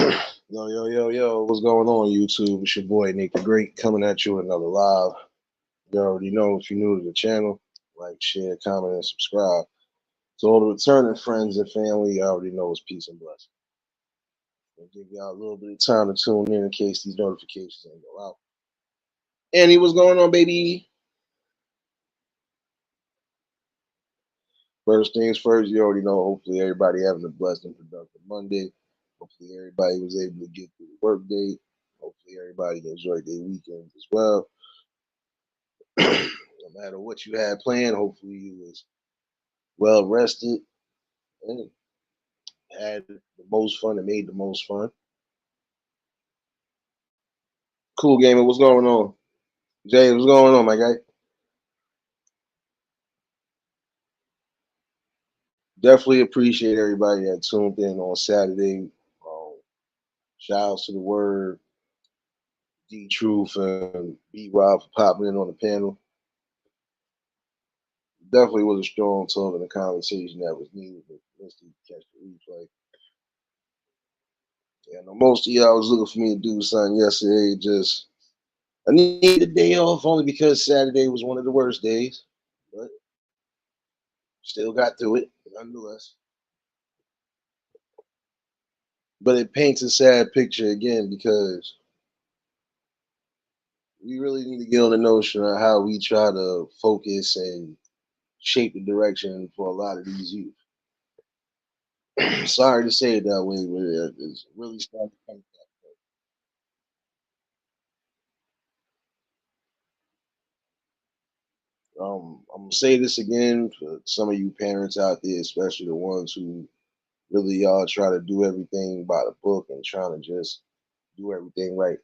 Yo, what's going on, YouTube? It's your boy Nick the Great coming at you with another live. You already know if you're new to the channel, like, share, comment, and subscribe. To all the returning friends and family, you already know it's peace and blessing. I'll give y'all a little bit of time to tune in case these notifications ain't go out. Annie, what's going on, baby? First things first, you already know, hopefully everybody having a blessed and productive Monday. Hopefully everybody was able to get through the work day. Hopefully everybody enjoyed their weekends as well. No matter what you had planned, hopefully you was well rested and had the most fun and made the most fun. Cool gamer, what's going on? Jay, what's going on, my guy? Definitely appreciate everybody that tuned in on Saturday. Shout outs to the Word, D Truth, and B Rob for popping in on the panel. Definitely was a strong talk and a conversation that was needed. But let's catch the replay. Yeah, I know most of y'all was looking for me to do something yesterday. Just I needed a day off only because Saturday was one of the worst days, but still got through it nonetheless. But it paints a sad picture again because we really need to get on the notion of how we try to focus and shape the direction for a lot of these youth. Sorry to say it that way, but it's really starting to come. I'm gonna say this again for some of you parents out there, especially the ones who really try to do everything by the book and trying to just do everything right.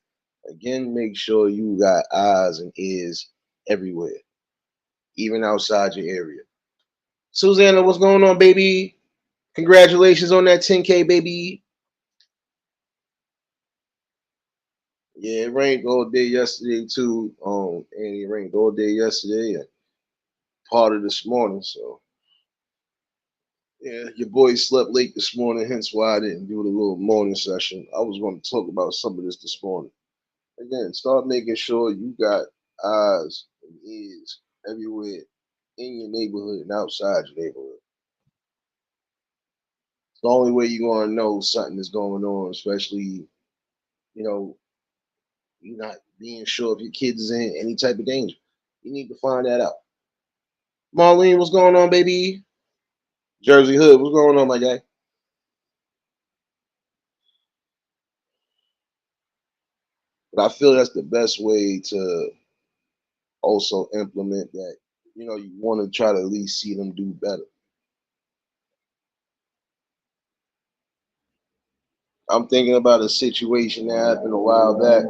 Again, make sure you got eyes and ears everywhere, even outside your area. Susanna, what's going on, baby? Congratulations on that 10K, baby. Yeah, it rained all day yesterday too. And it rained all day yesterday and part of this morning. So yeah, your boy slept late this morning, hence why I didn't do the little morning session. I was going to talk about some of this morning. Again, start making sure you got eyes and ears everywhere in your neighborhood and outside your neighborhood. It's the only way you're going to know something is going on, especially, you know, you're not being sure if your kids is in any type of danger. You need to find that out. Marlene, what's going on, baby? Jersey Hood, what's going on, my guy? But I feel that's the best way to also implement that. You want to try to at least see them do better. I'm thinking about a situation that happened a while back.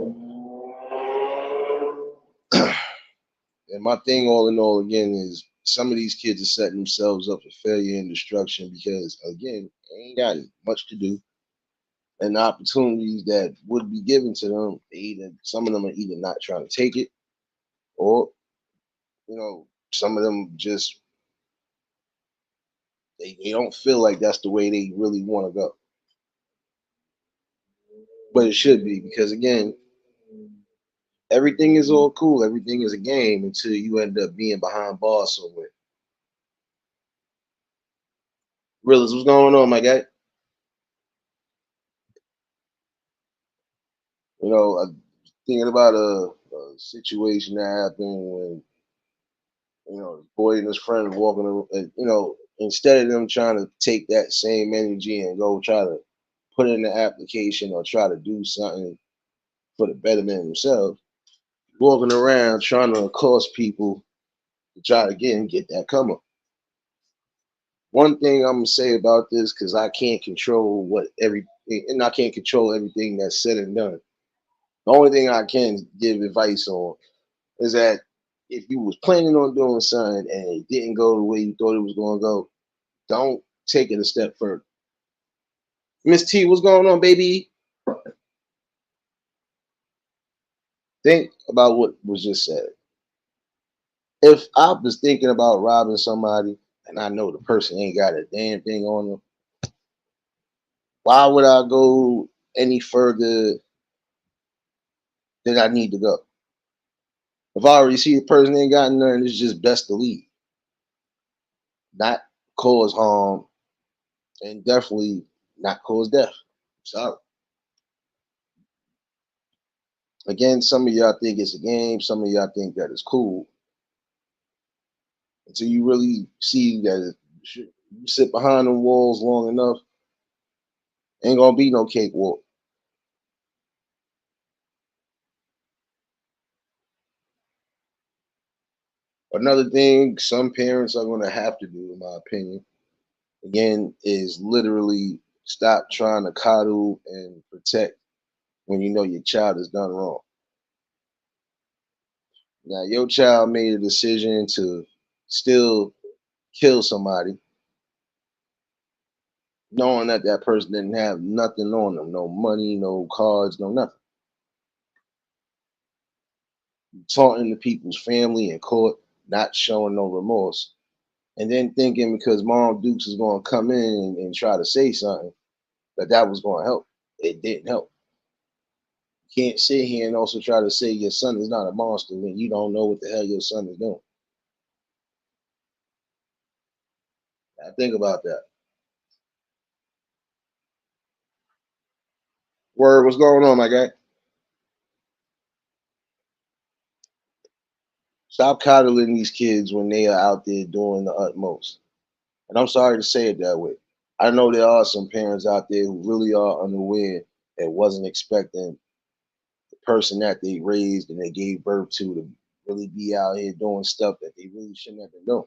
And my thing, all in all, again, is some of these kids are setting themselves up for failure and destruction because, again, they ain't got much to do. And the opportunities that would be given to them, some of them are either not trying to take it, or some of them just they don't feel like that's the way they really want to go. But it should be because again, everything is all cool, everything is a game until you end up being behind bars somewhere. Realist, what's going on, my guy? I'm thinking about a situation that happened when the boy and his friend walking, instead of them trying to take that same energy and go try to put in the application or try to do something for the betterment of themselves, walking around trying to accost people to try to get that come up. One thing I'm gonna say about this, because I can't control and I can't control everything that's said and done. The only thing I can give advice on is that if you was planning on doing something and it didn't go the way you thought it was gonna go, don't take it a step further. Miss T, what's going on, baby? Think about what was just said. If I was thinking about robbing somebody and I know the person ain't got a damn thing on them, why would I go any further than I need to go. If I already see the person ain't got nothing, it's just best to leave, not cause harm, and definitely not cause death. So again, some of y'all think it's a game, some of y'all think that it's cool. Until you really see that you sit behind them walls long enough, ain't gonna be no cakewalk. Another thing some parents are gonna have to do, in my opinion, again, is literally stop trying to coddle and protect when you know your child has done wrong. Now, your child made a decision to still kill somebody, knowing that that person didn't have nothing on them, no money, no cards, no nothing. Taunting the people's family in court, not showing no remorse, and then thinking because Mom Dukes is going to come in and try to say something that that was going to help. It didn't help. You can't sit here and also try to say your son is not a monster when you don't know what the hell your son is doing. Now think about that. Word, what's going on, my guy? Stop coddling these kids when they are out there doing the utmost. And I'm sorry to say it that way. I know there are some parents out there who really are unaware and wasn't expecting the person that they raised and they gave birth to really be out here doing stuff that they really shouldn't have been doing.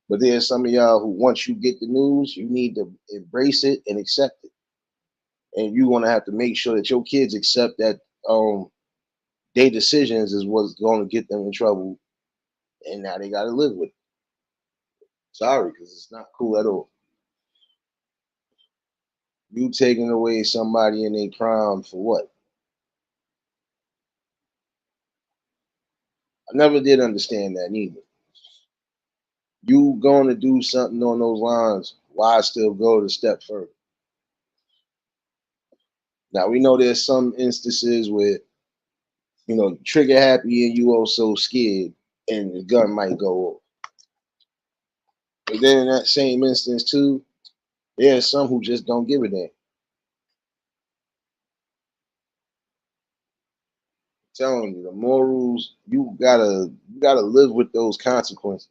But there's some of y'all who, once you get the news, you need to embrace it and accept it. And you're gonna have to make sure that your kids accept that their decisions is what's going to get them in trouble, and now they got to live with it. Sorry, because it's not cool at all. You taking away somebody in their prime for what? I never did understand that neither. You going to do something on those lines, why still go the step further? Now we know there's some instances where trigger happy and you also scared, and the gun might go off. But then in that same instance too, there's some who just don't give a damn. I'm telling you, the morals you gotta live with those consequences.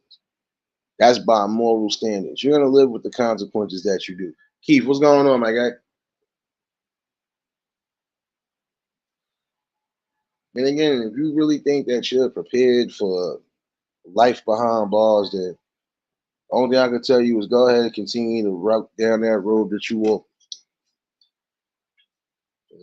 That's by moral standards. You're gonna live with the consequences that you do. Keith, what's going on, my guy? And again, if you really think that you're prepared for life behind bars, then only thing I can tell you is go ahead and continue to route down that road that you walk.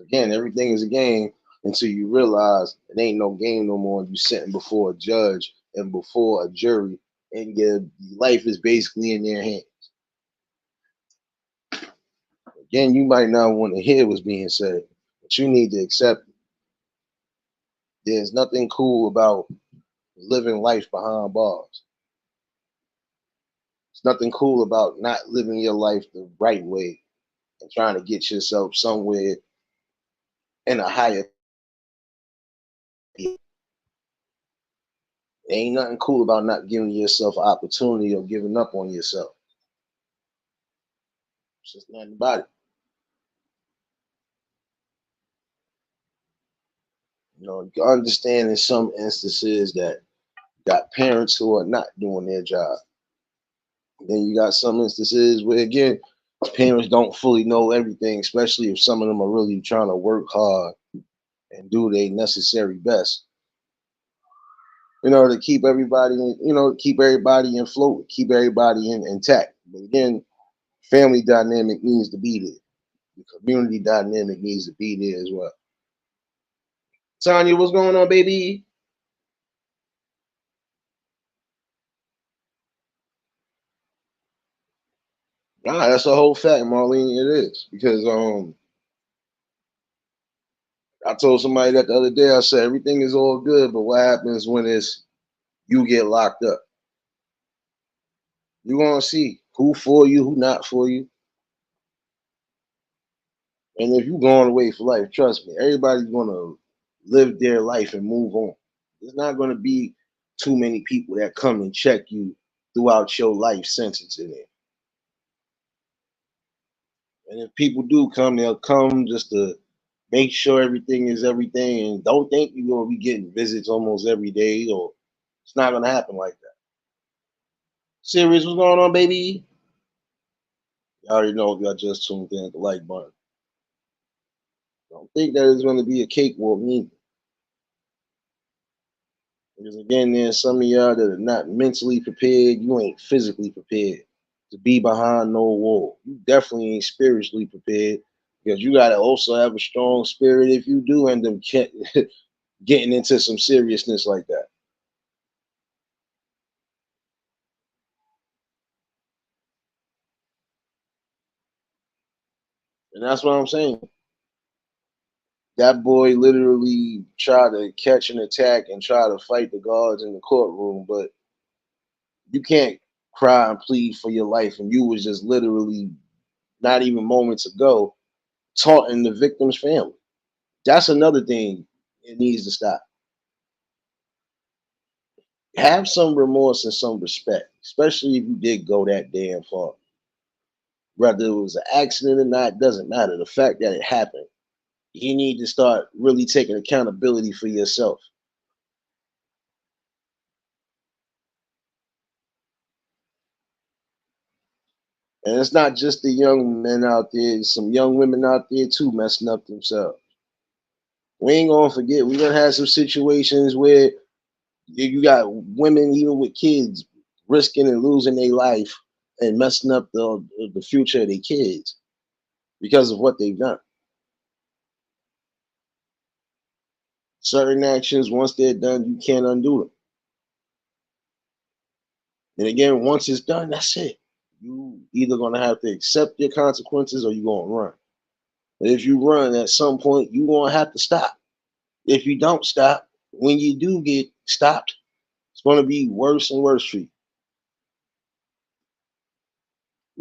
Again, everything is a game until you realize it ain't no game no more. You sitting before a judge and before a jury, and your life is basically in their hands. Again, you might not want to hear what's being said, but you need to accept it. There's nothing cool about living life behind bars. It's nothing cool about not living your life the right way and trying to get yourself somewhere in a higher. There ain't nothing cool about not giving yourself an opportunity or giving up on yourself. It's just nothing about it. You understand in some instances that you got parents who are not doing their job. And then you got some instances where, again, parents don't fully know everything, especially if some of them are really trying to work hard and do their necessary best, to keep everybody, keep everybody afloat, keep everybody intact. But again, family dynamic needs to be there. The community dynamic needs to be there as well. Tanya, what's going on, baby? Nah, that's a whole fact, Marlene. It is because I told somebody that the other day. I said everything is all good, but what happens when it's you get locked up? You're gonna see who for you, who not for you. And if you're going away for life, trust me, everybody's gonna live their life and move on. There's not gonna be too many people that come and check you throughout your life sentence in it. And if people do come, they'll come just to make sure everything is everything, and don't think you're gonna be getting visits almost every day, or it's not gonna happen like that. Serious, what's going on, baby? You already know if y'all just tuned in at the like button. Don't think that it's gonna be a cakewalk neither. Because again, there's some of y'all that are not mentally prepared. You ain't physically prepared to be behind no wall. You definitely ain't spiritually prepared because you gotta also have a strong spirit if you do end up getting into some seriousness like that. And that's what I'm saying. That boy literally tried to catch an attack and try to fight the guards in the courtroom, but you can't cry and plead for your life, and you was just literally not even moments ago taunting the victim's family. That's another thing it needs to stop. Have some remorse and some respect, especially if you did go that damn far. Whether it was an accident or not, doesn't matter. The fact that it happened, you need to start really taking accountability for yourself. And it's not just the young men out there, some young women out there too messing up themselves. We ain't gonna forget, we gonna have some situations where you got women even with kids risking and losing their life and messing up the future of their kids because of what they've done. Certain actions, once they're done, you can't undo them. And again, once it's done, that's it. You either gonna have to accept your consequences or you're gonna run. And if you run, at some point, you're gonna have to stop. If you don't stop, when you do get stopped, it's gonna be worse and worse for you.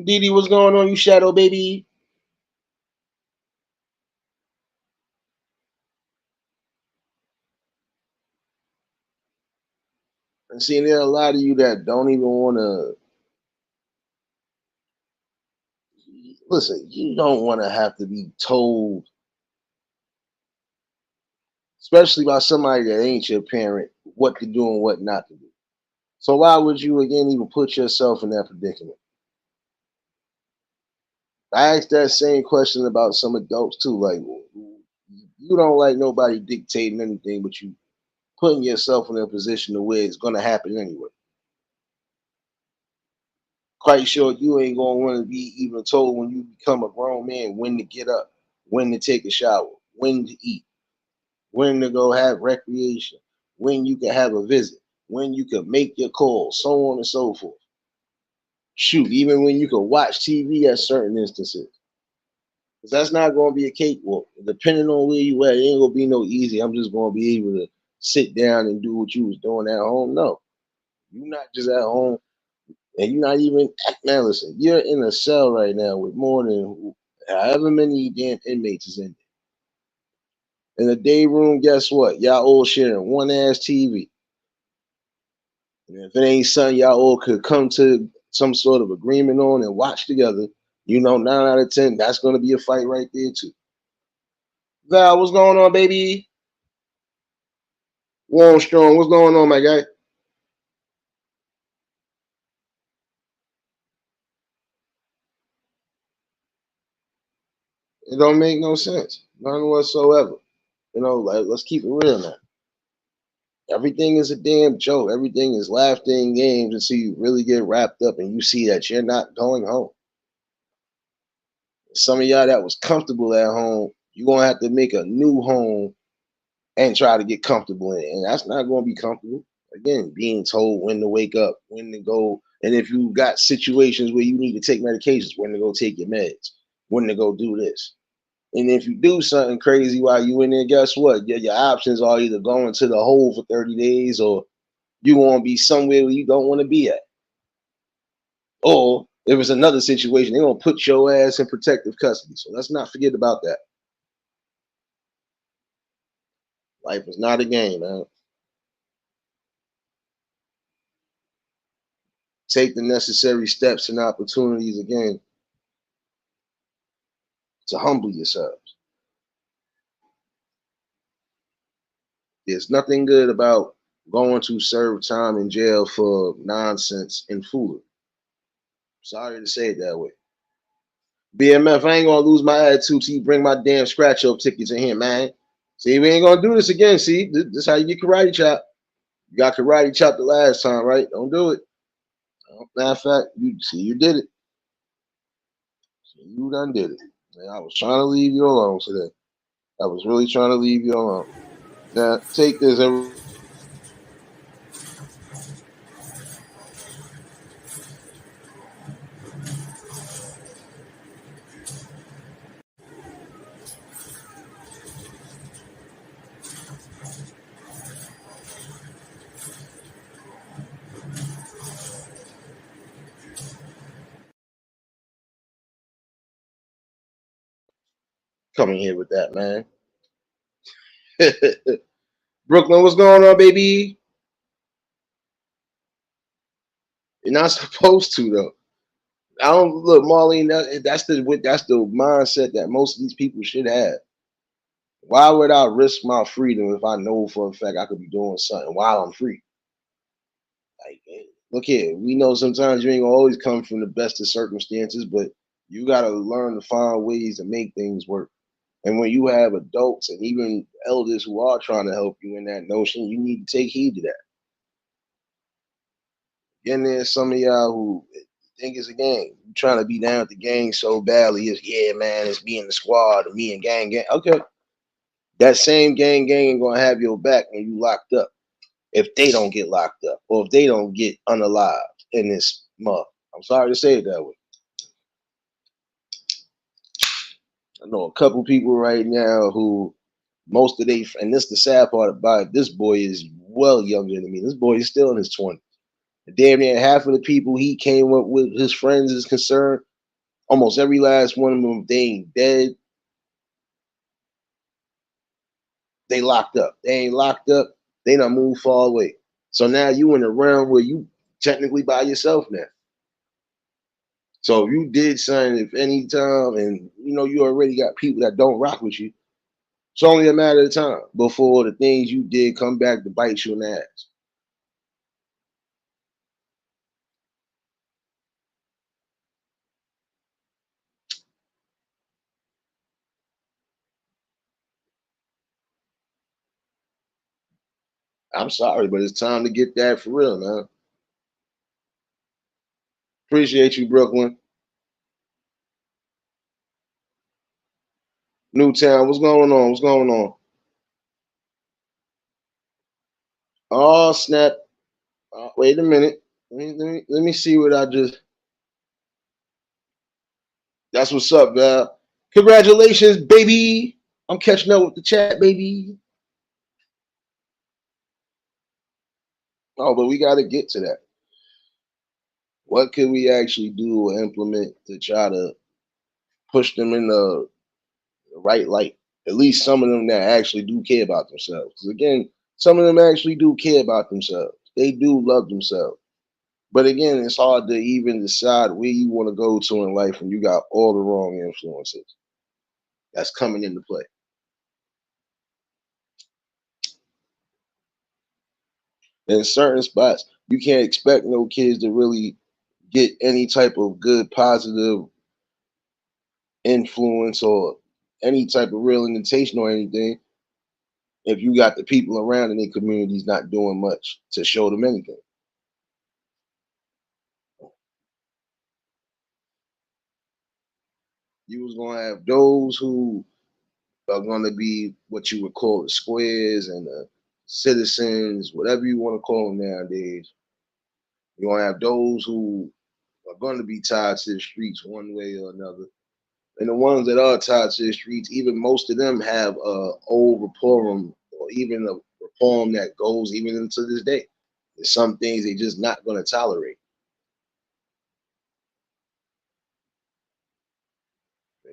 Didi, what's going on, you shadow baby? And see, there are a lot of you that don't even want to listen. You don't want to have to be told, especially by somebody that ain't your parent, what to do and what not to do. So why would you again even put yourself in that predicament? I asked that same question about some adults too. Like, you don't like nobody dictating anything, but you putting yourself in a position to where it's gonna happen anyway. Quite sure you ain't gonna want to be even told when you become a grown man when to get up, when to take a shower, when to eat, when to go have recreation, when you can have a visit, when you can make your call, so on and so forth. Shoot, even when you can watch TV at certain instances. Because that's not going to be a cakewalk. Depending on where you at, it ain't going to be no easy. I'm just going to be able to sit down and do what you was doing at home. No, you're not just at home and you're not even, man, listen, you're in a cell right now with more than however many damn inmates is in there. In the day room, guess what? Y'all all sharing one ass TV. And if it ain't something y'all all could come to some sort of agreement on and watch together, you know, 9 out of 10, that's going to be a fight right there too. Val, what's going on, baby? Warm Strong, what's going on, my guy? It don't make no sense, none whatsoever. You know, like let's keep it real now. Everything is a damn joke. Everything is laughing games until you really get wrapped up and you see that you're not going home. Some of y'all that was comfortable at home, you're gonna have to make a new home and try to get comfortable in it. And that's not gonna be comfortable. Again, being told when to wake up, when to go, and if you got situations where you need to take medications, when to go take your meds, when to go do this. And if you do something crazy while you in there, guess what? Your options are either going to the hole for 30 days or you want to be somewhere where you don't want to be at. Or If it's another situation, they're gonna put your ass in protective custody. So let's not forget about that. Life is not a game, man. Take the necessary steps and opportunities again to humble yourselves. There's nothing good about going to serve time in jail for nonsense and foolery. Sorry to say it that way. BMF, I ain't gonna lose my attitude till you bring my damn scratch up tickets in here, man. See, we ain't gonna do this again. See, this is how you get karate chop. You got karate chop the last time, right? Don't do it. Matter of fact, you did it. You done did it. Man, I was trying to leave you alone today. I was really trying to leave you alone. Now take this and come in here with that, man. Brooklyn, what's going on, baby? You're not supposed to though. I don't look, Marlene. That's the mindset that most of these people should have. Why would I risk my freedom if I know for a fact I could be doing something while I'm free? Like, look here, we know sometimes you ain't gonna always come from the best of circumstances, but you gotta learn to find ways to make things work. And when you have adults and even elders who are trying to help you in that notion, you need to take heed to that. Then there's some of y'all who think it's a game. You trying to be down with the gang so badly. It's yeah, man, it's me and the squad, or me and gang. Okay. That same gang ain't gonna have your back when you locked up. If they don't get locked up or if they don't get unalived in this month. I'm sorry to say it that way. I know a couple people right now who most of they and this the sad part about it, this boy is well younger than me. This boy is still in his 20s. Damn near half of the people he came up with, his friends is concerned, almost every last one of them, they ain't dead. They locked up. They ain't locked up. They done moved far away. So now you in a realm where you technically by yourself now. So if you did something, if any time, and you know you already got people that don't rock with you, it's only a matter of time before the things you did come back to bite you in the ass. I'm sorry, but it's time to get that for real, man. Appreciate you, Brooklyn. Newtown, what's going on? What's going on? Oh, snap. Wait a minute. Let me see what I just. That's what's up, man. Congratulations, baby. I'm catching up with the chat, baby. Oh, but we got to get to that. What can we actually do or implement to try to push them in the right light? At least some of them that actually do care about themselves. Because again, some of them actually do care about themselves. They do love themselves. But again, it's hard to even decide where you want to go to in life when you got all the wrong influences that's coming into play. In certain spots, you can't expect no kids to really get any type of good positive influence or any type of real invitation or anything if you got the people around in their communities not doing much to show them anything. You was gonna have those who are gonna be what you would call the squares and the citizens, whatever you want to call them nowadays. You're gonna have those who are gonna be tied to the streets one way or another. And the ones that are tied to the streets, even most of them have a old reform or even a reform that goes even into this day. There's some things they just not gonna tolerate.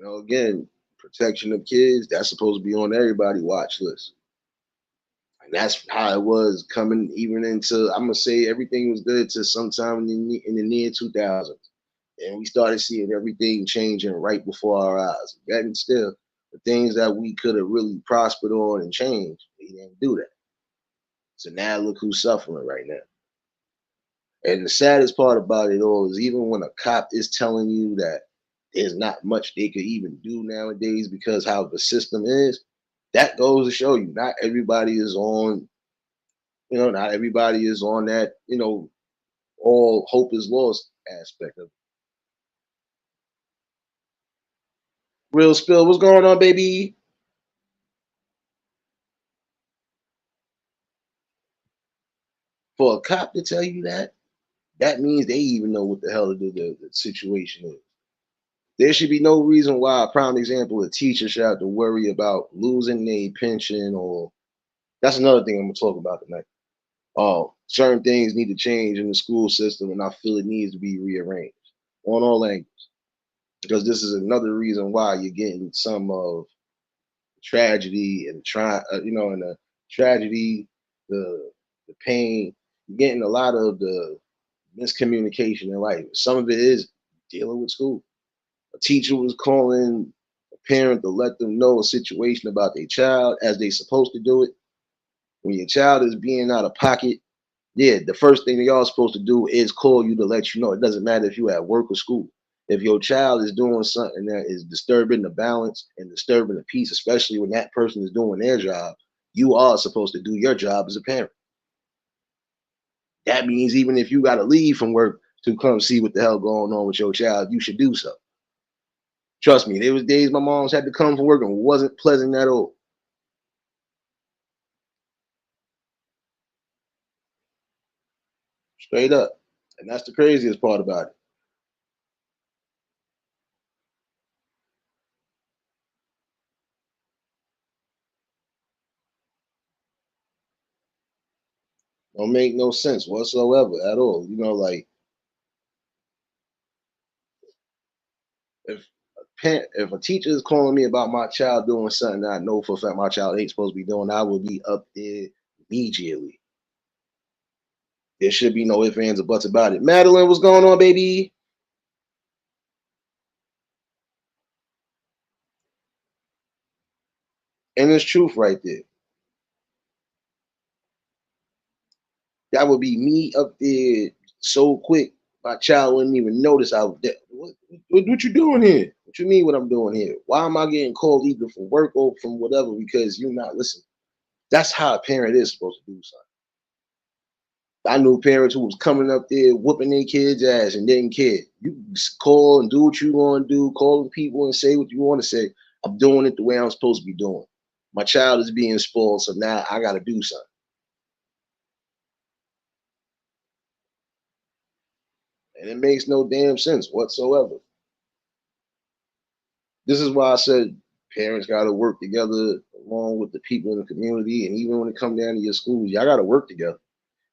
Again, protection of kids, that's supposed to be on everybody watch list. And that's how it was coming even into, I'm gonna say everything was good to sometime in the near 2000s. And we started seeing everything changing right before our eyes. And still, the things that we could have really prospered on and changed, we didn't do that. So now look who's suffering right now. And the saddest part about it all is even when a cop is telling you that there's not much they could even do nowadays because how the system is, that goes to show you not everybody is on, not everybody is on that, all hope is lost aspect of it. Real spill, what's going on, baby? For a cop to tell you that, that means they even know what the hell the situation is. There should be no reason why, a prime example, a teacher should have to worry about losing their pension, or that's another thing I'm gonna talk about tonight. Certain things need to change in the school system, and I feel it needs to be rearranged on all angles. Because this is another reason why you're getting some of tragedy and and the tragedy, the the pain. You're getting a lot of the miscommunication in life. Some of it is dealing with school. A teacher was calling a parent to let them know a situation about their child as they supposed to do it. When your child is being out of pocket, yeah, the first thing they are supposed to do is call you to let you know. It doesn't matter if you at work or school. If your child is doing something that is disturbing the balance and disturbing the peace, especially when that person is doing their job, you are supposed to do your job as a parent. That means even if you got to leave from work to come see what the hell going on with your child, you should do so. Trust me, there was days my mom's had to come from work and it wasn't pleasant at all. Straight up. And that's the craziest part about it. Don't make no sense whatsoever at all. Like if if a teacher is calling me about my child doing something that I know for a fact my child ain't supposed to be doing, I will be up there immediately. There should be no ifs, ands, or buts about it. Madeline, what's going on, baby? And there's truth right there. That would be me up there so quick, my child wouldn't even notice I was there. What you doing here? What you mean what I'm doing here? Why am I getting called either from work or from whatever because you're not listening? That's how a parent is supposed to do something. I knew parents who was coming up there whooping their kids' ass and didn't care. You call and do what you want to do, call the people and say what you want to say. I'm doing it the way I'm supposed to be doing. My child is being spoiled, so now I got to do something. And it makes no damn sense whatsoever. This is why I said parents got to work together along with the people in the community. And even when it comes down to your schools, y'all got to work together.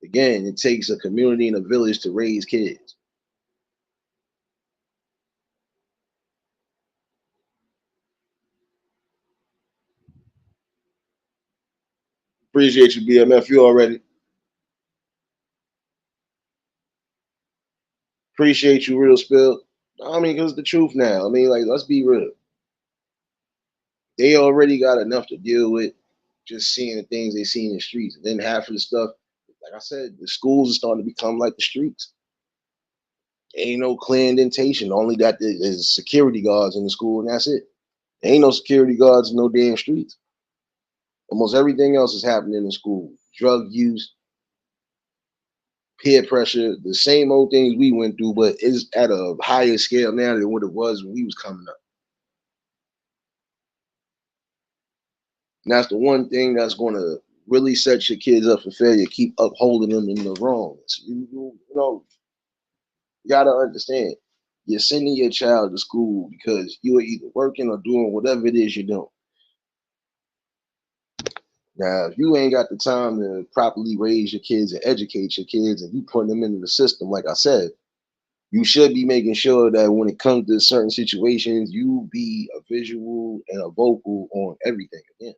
Again, it takes a community and a village to raise kids. Appreciate you, BMF. You already. Appreciate you, real spill. I mean, because the truth now. I mean, like, let's be real. They already got enough to deal with just seeing the things they see in the streets. And then half of the stuff, like I said, the schools are starting to become like the streets. Ain't no clear indentation. Only that is security guards in the school, and that's it. Ain't no security guards in no damn streets. Almost everything else is happening in the school. Drug use, peer pressure, the same old things we went through, but it's at a higher scale now than what it was when we was coming up. And that's the one thing that's going to really set your kids up for failure. Keep upholding them in the wrongs. You gotta understand. You're sending your child to school because you are either working or doing whatever it is you're doing. Now, if you ain't got the time to properly raise your kids and educate your kids, and you put them into the system, like I said, You should be making sure that when it comes to certain situations, you be a visual and a vocal on everything. Again,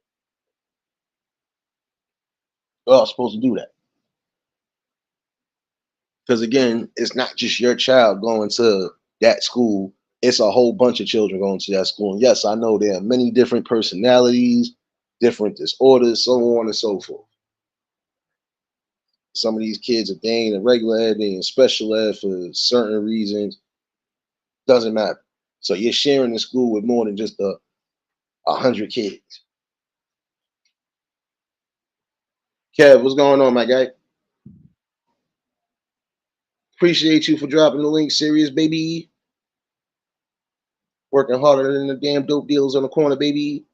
you're all supposed to do that. Because again, it's not just your child going to that school, it's a whole bunch of children going to that school. And yes, I know there are many different personalities, different disorders, so on and so forth. Some of these kids, if they ain't in regular ed, they in special ed for certain reasons, doesn't matter. So you're sharing the school with more than just 100 kids. Kev, what's going on, my guy? Appreciate you for dropping the link. Serious, baby. Working harder than the damn dope dealers on the corner, baby.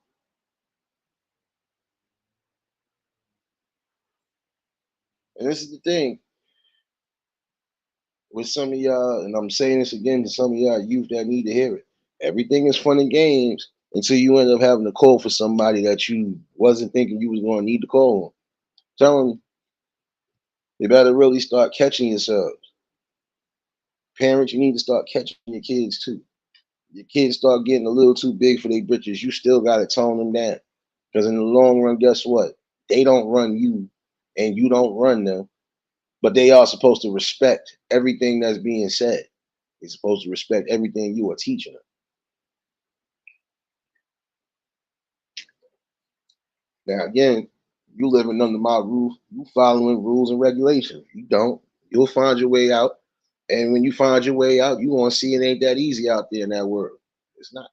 And this is the thing with some of y'all, and I'm saying this again to some of y'all youth that need to hear it. Everything is fun and games until you end up having to call for somebody that you wasn't thinking you was going to need to call on. Tell them they better really start catching yourselves. Parents, you need to start catching your kids too. Your kids start getting a little too big for their britches, you still got to tone them down. Because in the long run, guess what? They don't run you and you don't run them, but they are supposed to respect everything that's being said. They're supposed to respect everything you are teaching them. Now, again, you living under my roof, you following rules and regulations. You don't, you'll find your way out. And when you find your way out, you want to see it ain't that easy out there in that world. It's not.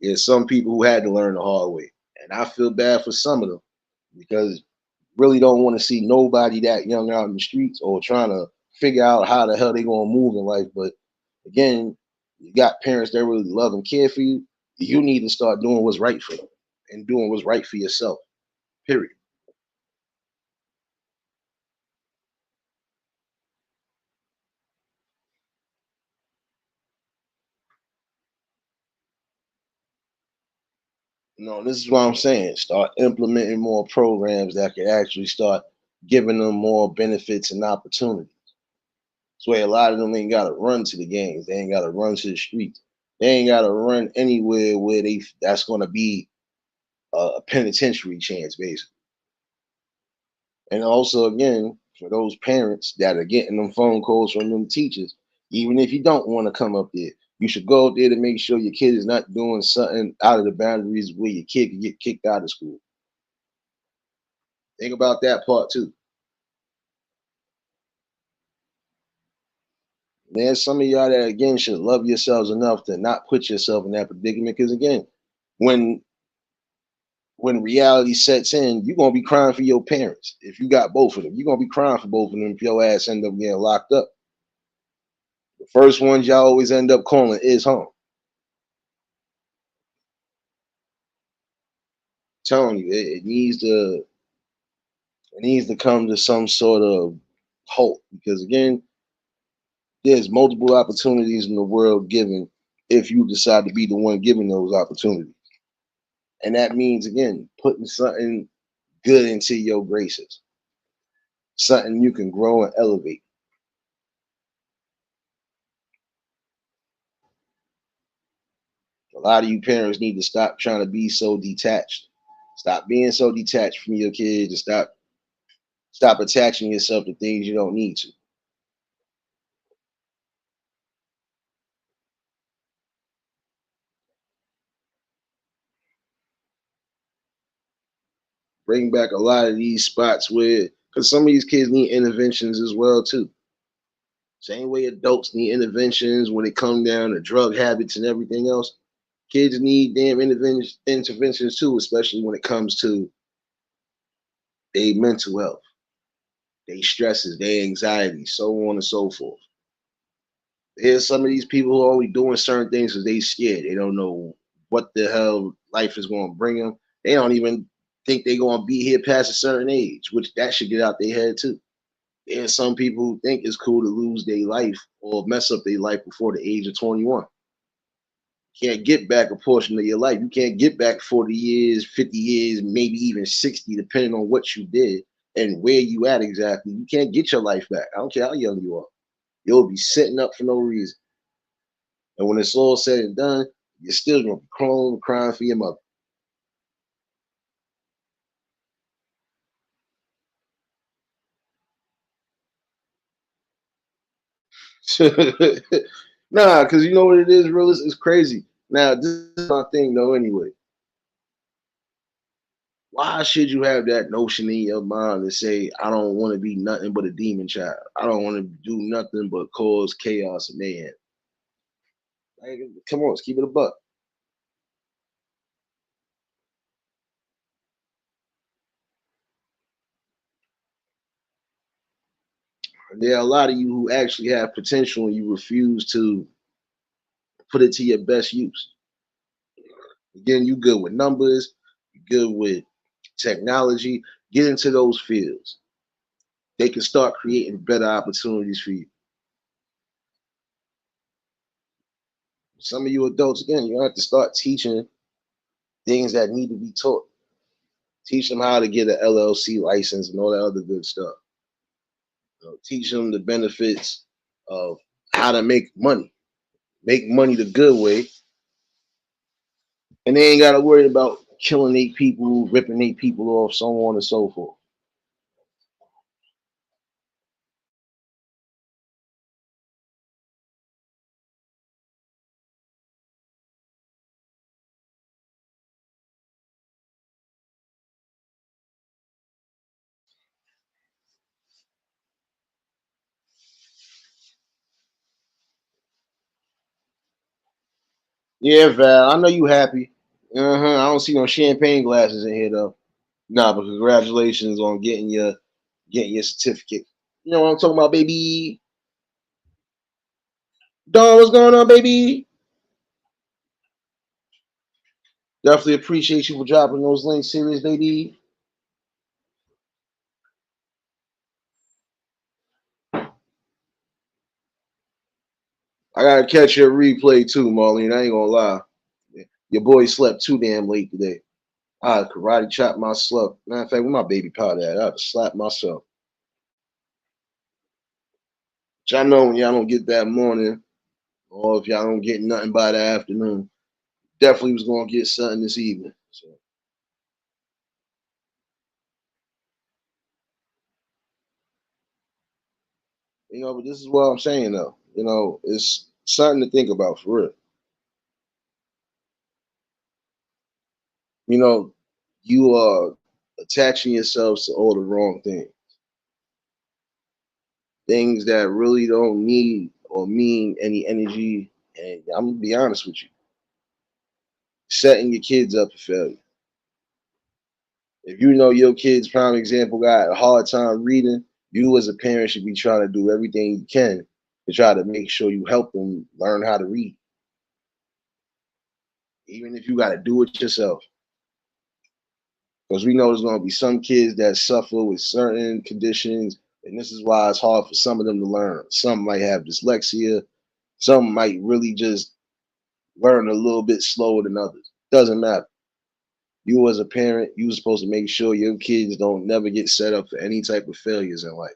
There's some people who had to learn the hard way. And I feel bad for some of them because really don't want to see nobody that young out in the streets or trying to figure out how the hell they gonna move in life. But again, you got parents that really love and care for you. You need to start doing what's right for them and doing what's right for yourself. Period. This is what I'm saying. Start implementing more programs that can actually start giving them more benefits and opportunities. That's why a lot of them ain't got to run to the games. They ain't got to run to the streets. They ain't got to run anywhere where that's going to be a penitentiary chance, basically. And also, again, for those parents that are getting them phone calls from them teachers, even if you don't want to come up there, you should go up there to make sure your kid is not doing something out of the boundaries where your kid can get kicked out of school. Think about that part too. There's some of y'all that again should love yourselves enough to not put yourself in that predicament. Because again, when when reality sets in, you're gonna be crying for your parents. If you got both of them, you're gonna be crying for both of them if your ass end up getting locked up. The first ones y'all always end up calling is home. Telling you, it needs to come to some sort of hope because again, there's multiple opportunities in the world given if you decide to be the one giving those opportunities. And that means again, putting something good into your graces, something you can grow and elevate. A lot of you parents need to stop trying to be so detached. Stop being so detached from your kids and stop attaching yourself to things you don't need to. Bring back a lot of these spots where because some of these kids need interventions as well too. Same way adults need interventions when it come down to drug habits and everything else. Kids need damn interventions too, especially when it comes to their mental health, their stresses, their anxiety, so on and so forth. There's some of these people who are only doing certain things because they scared. They don't know what the hell life is going to bring them. They don't even think they're going to be here past a certain age, which that should get out their head too. There's some people who think it's cool to lose their life or mess up their life before the age of 21. Can't get back a portion of your life. You can't get back 40 years, 50 years, maybe even 60, depending on what you did and where you at exactly. You can't get your life back. I don't care how young you are. You'll be sitting up for no reason. And when it's all said and done, you're still gonna be crying for your mother. Nah, because you know what it is, real. It's crazy. Now, this is my thing though. Anyway, why should you have that notion in your mind to say, "I don't want to be nothing but a demon child. I don't want to do nothing but cause chaos and mayhem." Like, come on, let's keep it a buck. There are a lot of you who actually have potential and you refuse to put it to your best use. Again, you good with numbers, you good with technology. Get into those fields. They can start creating better opportunities for you. Some of you adults, again, you have to start teaching things that need to be taught. Teach them how to get an LLC license and all that other good stuff. You know, teach them the benefits of how to make money the good way, and they ain't got to worry about killing 8 people, ripping 8 people off, so on and so forth. Yeah, Val, I know you happy. I don't see no champagne glasses in here though. Nah, but congratulations on getting your certificate. You know what I'm talking about, baby? Don, what's going on, baby? Definitely appreciate you for dropping those links, serious, baby. I gotta catch your replay too, Marlene. I ain't gonna lie. Your boy slept too damn late today. I karate chop myself. Matter of fact, with my baby powder at, I'd slap myself. Which I know when y'all don't get that morning, or if y'all don't get nothing by the afternoon, definitely was gonna get something this evening. So, but this is what I'm saying though. It's something to think about for real. You know, you are attaching yourselves to all the wrong things that really don't need or mean any energy. And I'm gonna be honest with you, setting your kids up for failure. If you know your kid's prime example got a hard time reading, you as a parent should be trying to do everything you can to try to make sure you help them learn how to read, even if you got to do it yourself. Because we know there's going to be some kids that suffer with certain conditions, and this is why it's hard for some of them to learn. Some might have dyslexia, some might really just learn a little bit slower than others. Doesn't matter. You as a parent, you're supposed to make sure your kids don't never get set up for any type of failures in life.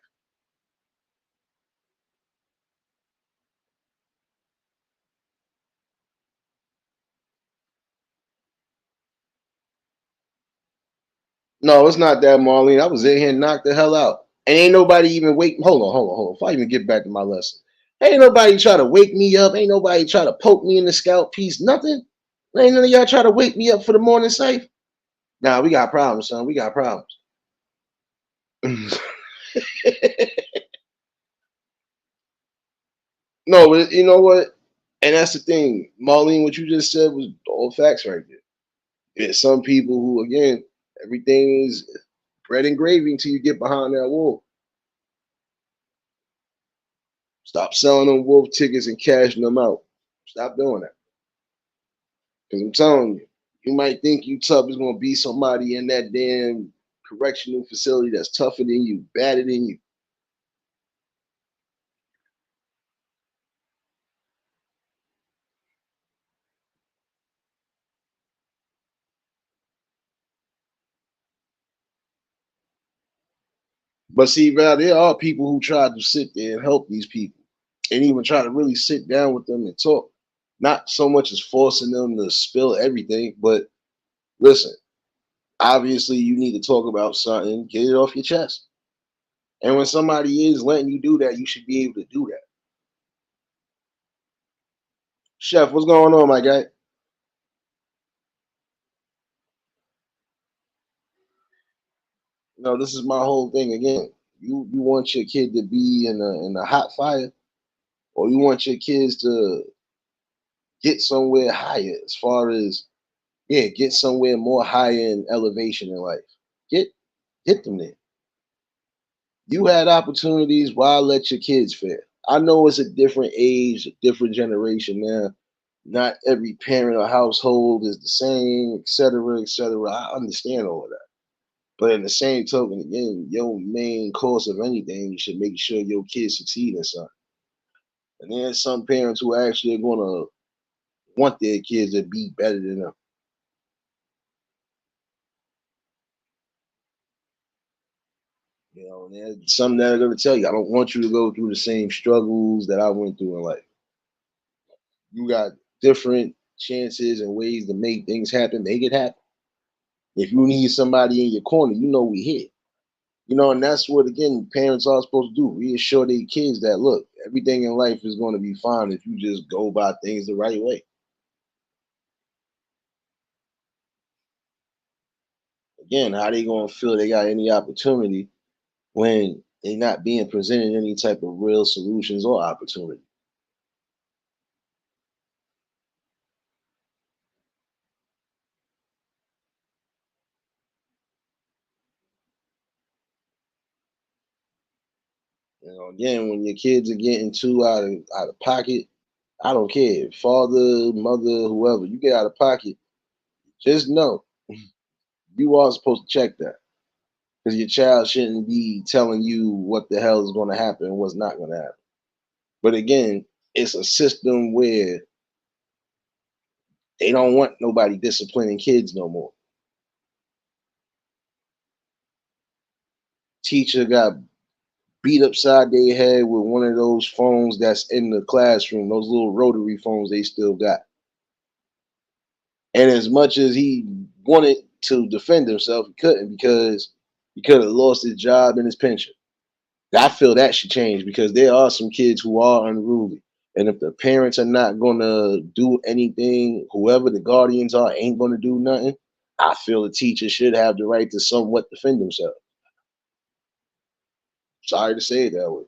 No, it's not that, Marlene. I was in here knocked the hell out. And ain't nobody even wake. Hold on. Before I even get back to my lesson. Ain't nobody try to wake me up. Ain't nobody try to poke me in the scalp piece. Nothing. Ain't none of y'all try to wake me up for the morning safe. Nah, we got problems, son. We got problems. No, but you know what? And that's the thing, Marlene. What you just said was all facts right there. There's some people who, again, everything is bread and gravy until you get behind that wall. Stop selling them wolf tickets and cashing them out. Stop doing that. Because I'm telling you, you might think you tough is going to be somebody in that damn correctional facility that's tougher than you, badder than you. But see, Val, there are people who try to sit there and help these people. and even try to really sit down with them and talk. Not so much as forcing them to spill everything, but listen, obviously you need to talk about something, get it off your chest. And when somebody is letting you do that, you should be able to do that. Chef, what's going on, my guy? This is my whole thing again. You want your kid to be in a hot fire, or you want your kids to get somewhere higher as far as, yeah, get somewhere more higher in elevation in life. Get get them there. You had opportunities, why let your kids fail? I know it's a different age, a different generation now. Not every parent or household is the same, et cetera, et cetera. I understand all of that. But in the same token, again, your main course of anything, you should make sure your kids succeed in something. And there's some parents who actually are gonna want their kids to be better than them. And there's some that are gonna tell you, I don't want you to go through the same struggles that I went through in life. You got different chances and ways to make things happen, make it happen. If you need somebody in your corner, we here. And that's what again parents are supposed to do. Reassure their kids that look, everything in life is going to be fine if you just go about things the right way. Again, how they gonna feel they got any opportunity when they not being presented any type of real solutions or opportunity? Again, when your kids are getting too out of pocket, I don't care. Father, mother, whoever, you get out of pocket, just know you are supposed to check that. Because your child shouldn't be telling you what the hell is going to happen and what's not going to happen. But again, it's a system where they don't want nobody disciplining kids no more. Teacher got beat upside their head with one of those phones that's in the classroom, those little rotary phones they still got. And as much as he wanted to defend himself, he couldn't because he could have lost his job and his pension. I feel that should change because there are some kids who are unruly. And if the parents are not going to do anything, whoever the guardians are ain't going to do nothing, I feel the teacher should have the right to somewhat defend himself. Sorry to say it that way.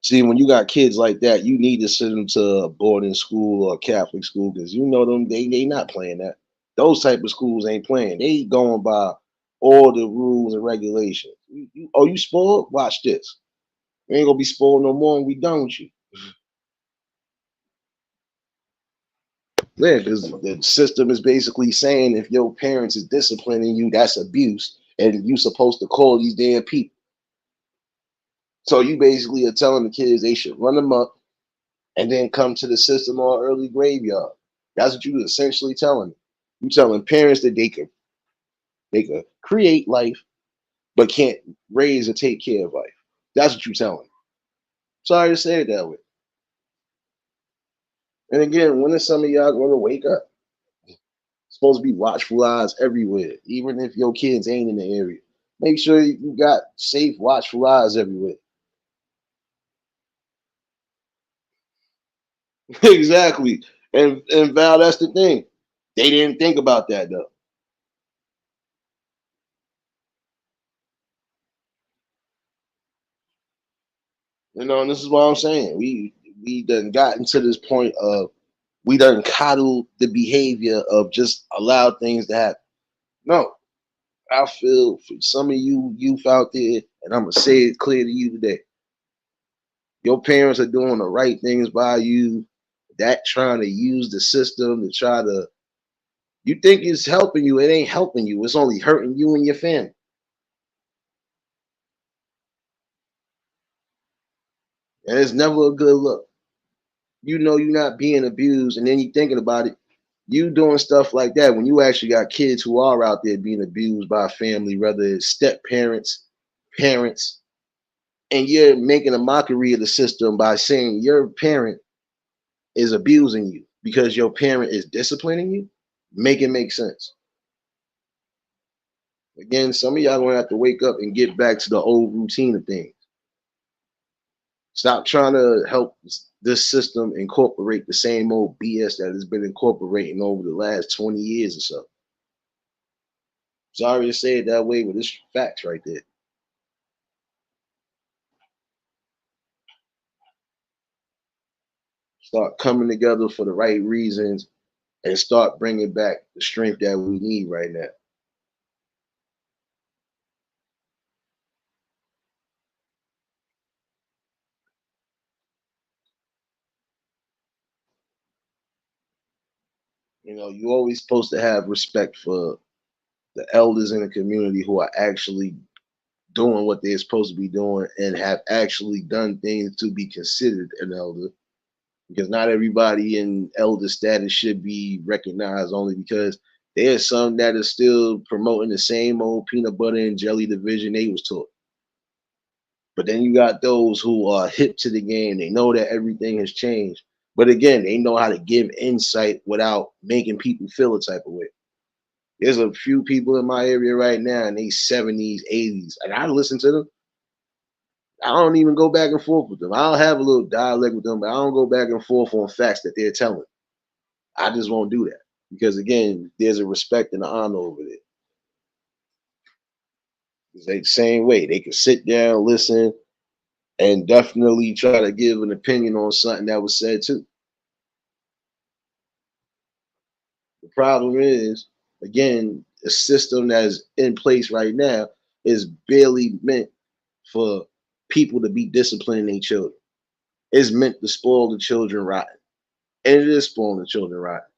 See, when you got kids like that, you need to send them to a boarding school or a Catholic school because them they not playing that. Those type of schools ain't playing. They going by all the rules and regulations. You spoiled? Watch this. You ain't gonna be spoiled no more, and we done with you. Yeah, because the system is basically saying if your parents is disciplining you, that's abuse, and you supposed to call these damn people. So you basically are telling the kids they should run them up and then come to the system or early graveyard. That's what you essentially telling them. You telling parents that they could create life but can't raise or take care of life. That's what you telling them. Sorry to say it that way. And again, when is some of y'all going to wake up? Supposed to be watchful eyes everywhere, even if your kids ain't in the area. Make sure you got safe, watchful eyes everywhere. Exactly. And Val, that's the thing. They didn't think about that though. And this is what I'm saying. We done gotten to this point of we done coddled the behavior of just allow things to happen. No, I feel for some of you youth out there, and I'm gonna say it clear to you today. Your parents are doing the right things by you. That trying to use the system to try to you think it's helping you, it ain't helping you. It's only hurting you and your family. And it's never a good look. You're not being abused, and then you thinking about it. You doing stuff like that when you actually got kids who are out there being abused by family, whether it's step parents, parents, and you're making a mockery of the system by saying your parent is abusing you because your parent is disciplining you, make it make sense. Again, some of y'all gonna have to wake up and get back to the old routine of things. Stop trying to help this system incorporate the same old BS that has been incorporating over the last 20 years or so. Sorry to say it that way, but it's facts right there. Start coming together for the right reasons and start bringing back the strength that we need right now. You know, you're always supposed to have respect for the elders in the community who are actually doing what they're supposed to be doing and have actually done things to be considered an elder. Because not everybody in elder status should be recognized only because there's some that are still promoting the same old peanut butter and jelly division they was taught. But then you got those who are hip to the game. They know that everything has changed. But again, they know how to give insight without making people feel a type of way. There's a few people in my area right now in they 70s, 80s, and I listen to them. I don't even go back and forth with them. I'll have a little dialect with them, but I don't go back and forth on facts that they're telling. I just won't do that because again, there's a respect and an honor over there. It's like the same way they can sit down, listen, and definitely try to give an opinion on something that was said too. The problem is, again, a system that is in place right now is barely meant for people to be disciplining their children. It's meant to spoil the children rotten. And it is spoiling the children rotten.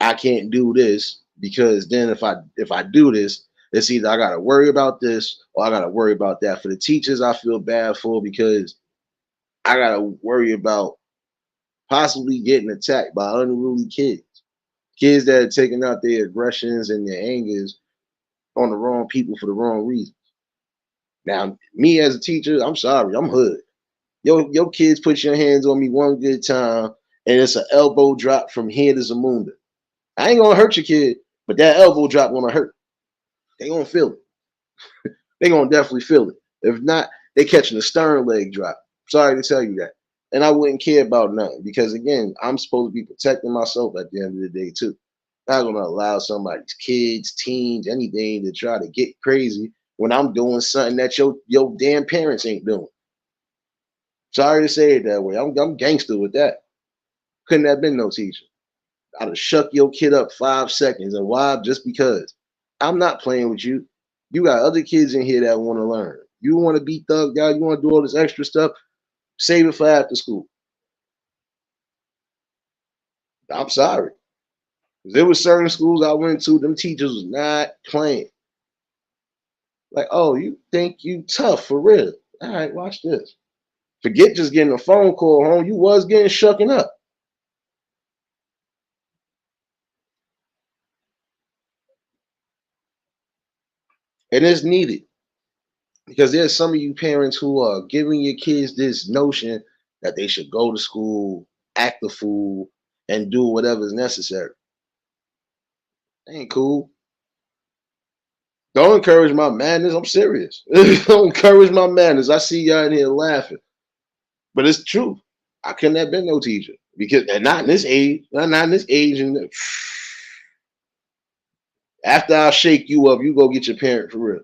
I can't do this because then if I do this, it's either I gotta worry about this or I gotta worry about that. For the teachers, I feel bad for because I gotta worry about possibly getting attacked by unruly kids. Kids that are taking out their aggressions and their angers on the wrong people for the wrong reasons. Now, me as a teacher, I'm sorry, I'm hood. Your kids put your hands on me one good time, and it's an elbow drop from here to Zamunda. I ain't gonna hurt your kid, but that elbow drop gonna hurt. They gonna feel it. They gonna definitely feel it. If not, they catching a stern leg drop. Sorry to tell you that. And I wouldn't care about nothing because again, I'm supposed to be protecting myself at the end of the day too. Not gonna allow somebody's kids, teens, anything to try to get crazy when I'm doing something that your damn parents ain't doing. Sorry to say it that way. I'm gangster with that. Couldn't have been no teacher. I'd have shuck your kid up 5 seconds. And why? Just because. I'm not playing with you. You got other kids in here that want to learn. You want to be thugged out. You want to do all this extra stuff. Save it for after school. I'm sorry. There were certain schools I went to, them teachers was not playing. Like, oh, you think you tough for real? All right, watch this. Forget just getting a phone call home. You was getting shucking up. And it's needed because there's some of you parents who are giving your kids this notion that they should go to school, act the fool, and do whatever is necessary. Ain't cool. Don't encourage my madness. I'm serious. Don't encourage my madness. I see y'all in here laughing, but it's true. I couldn't have been no teacher because, and not in this age, not in this age. And after I shake you up, you go get your parent for real,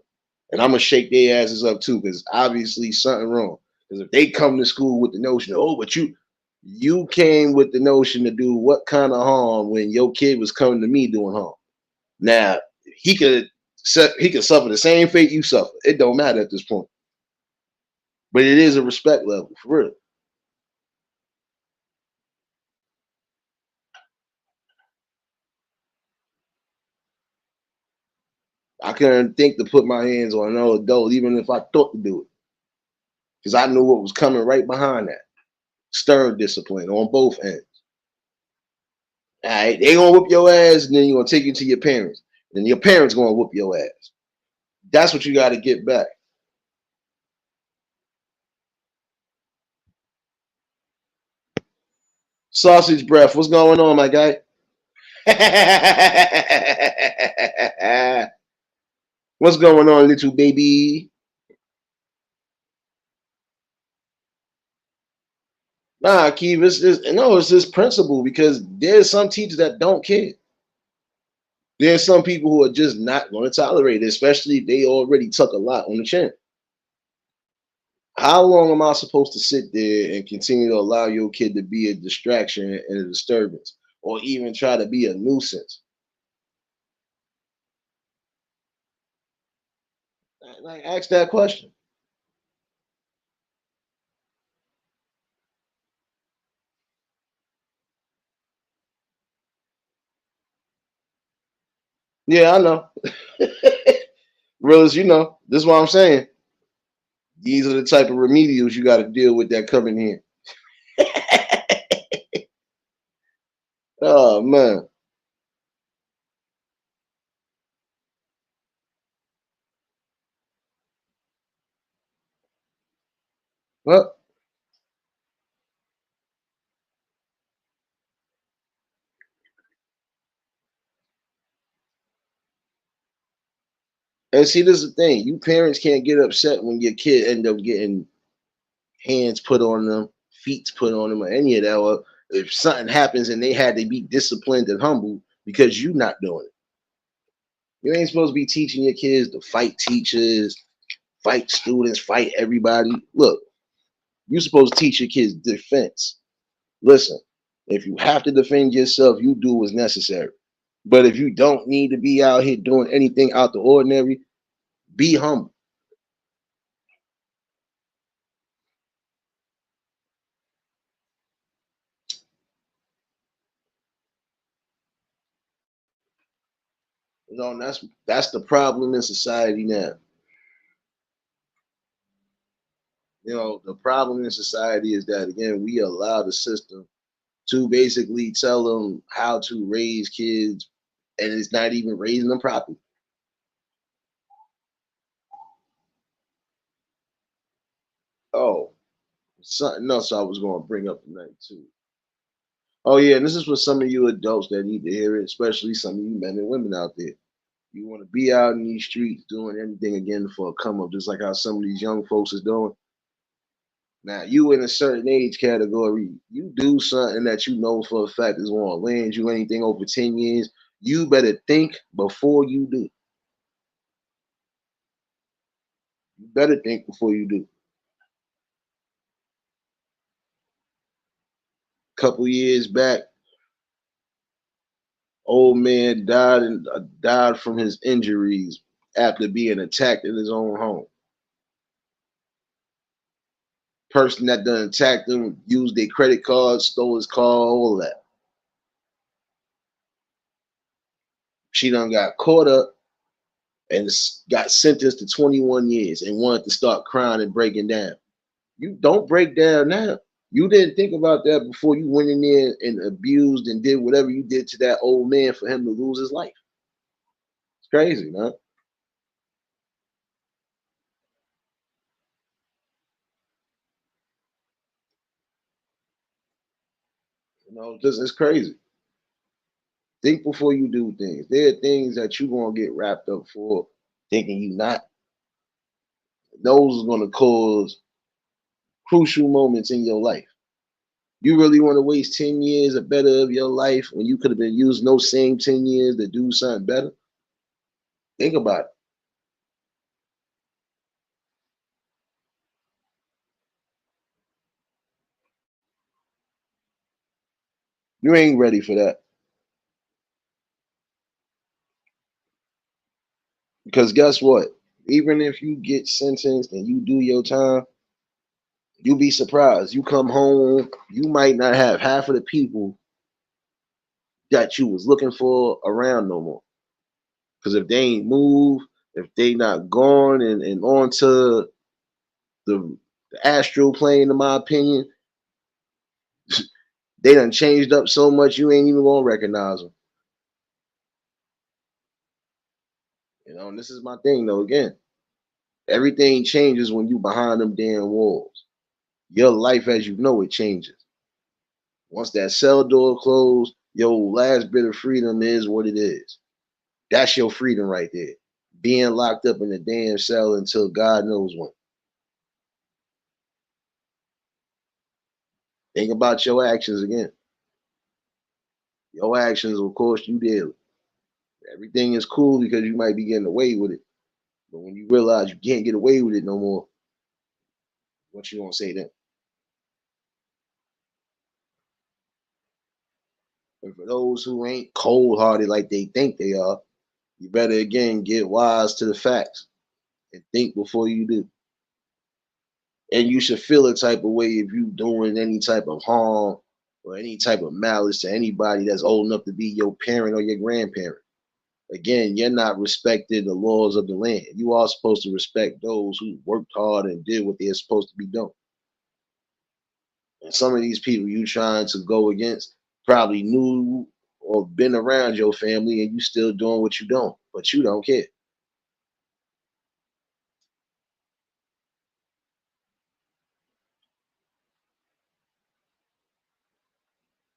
and I'm gonna shake their asses up too because obviously something wrong. Because if they come to school with the notion, of, oh, but you came with the notion to do what kind of harm when your kid was coming to me doing harm. Now he could suffer the same fate you suffer. It don't matter at this point. But it is a respect level for real. I couldn't think to put my hands on another adult, even if I thought to do it, because I knew what was coming right behind that. Stern discipline on both ends. All right, they gonna whoop your ass, and then you're gonna take it to your parents. Then your parents gonna whoop your ass. That's what you got to get back. Sausage breath. What's going on, my guy? What's going on, little baby? Nah, Keith, it's this principle because there's some teachers that don't care. There's some people who are just not going to tolerate it, especially if they already took a lot on the chin. How long am I supposed to sit there and continue to allow your kid to be a distraction and a disturbance, or even try to be a nuisance? Like, ask that question. Yeah, I know. Real as you know, this is what I'm saying. These are the type of remedials you got to deal with that come in here. Oh man. Well, and see, this is the thing. You parents can't get upset when your kid end up getting hands put on them, feet put on them, or any of that. Or if something happens and they had to be disciplined and humble because you not doing it. You ain't supposed to be teaching your kids to fight teachers, fight students, fight everybody. Look, you're supposed to teach your kids defense. Listen, if you have to defend yourself, you do what's necessary. But if you don't need to be out here doing anything out the ordinary, be humble. You know, and that's the problem in society now. You know, the problem in society is that again, we allow the system to basically tell them how to raise kids, and it's not even raising them properly. Oh, something else I was going to bring up tonight too. Oh yeah, and this is for some of you adults that need to hear it, especially some of you men and women out there. You want to be out in these streets doing anything again for a come up, just like how some of these young folks is doing. Now, you in a certain age category, you do something that you know for a fact is going to land you anything over 10 years. You better think before you do. You better think before you do. Couple years back, old man died from his injuries after being attacked in his own home. Person that done attacked him used their credit card, stole his car, all that. She done got caught up and got sentenced to 21 years and wanted to start crying and breaking down. You don't break down now. You didn't think about that before you went in there and abused and did whatever you did to that old man for him to lose his life. It's crazy, man. You know, just it's crazy. Think before you do things. There are things that you're gonna get wrapped up for thinking you not. Those are gonna cause crucial moments in your life. You really want to waste 10 years or better of your life when you could have been using those same 10 years to do something better? Think about it. You ain't ready for that. Because guess what? Even if you get sentenced and you do your time, you'll be surprised. You come home, you might not have half of the people that you was looking for around no more. Because if they ain't moved, if they not gone and on to the astral plane, in my opinion, they done changed up so much you ain't even gonna recognize them. You know, and this is my thing though. Again, Everything changes when you behind them damn walls. Your life as you know it changes. Once that cell door closed, your last bit of freedom is what it is. That's your freedom right there. Being locked up in a damn cell until God knows when. Think about your actions again. Your actions will cost you dearly. Everything is cool because you might be getting away with it. But when you realize you can't get away with it no more, what you gonna say then? And for those who ain't cold hearted like they think they are, you better again get wise to the facts and think before you do. And you should feel a type of way if you doing any type of harm or any type of malice to anybody that's old enough to be your parent or your grandparent. Again, you're not respecting the laws of the land. You are supposed to respect those who worked hard and did what they're supposed to be doing. And some of these people you trying to go against probably knew or been around your family and you still doing what you doing, but you don't care.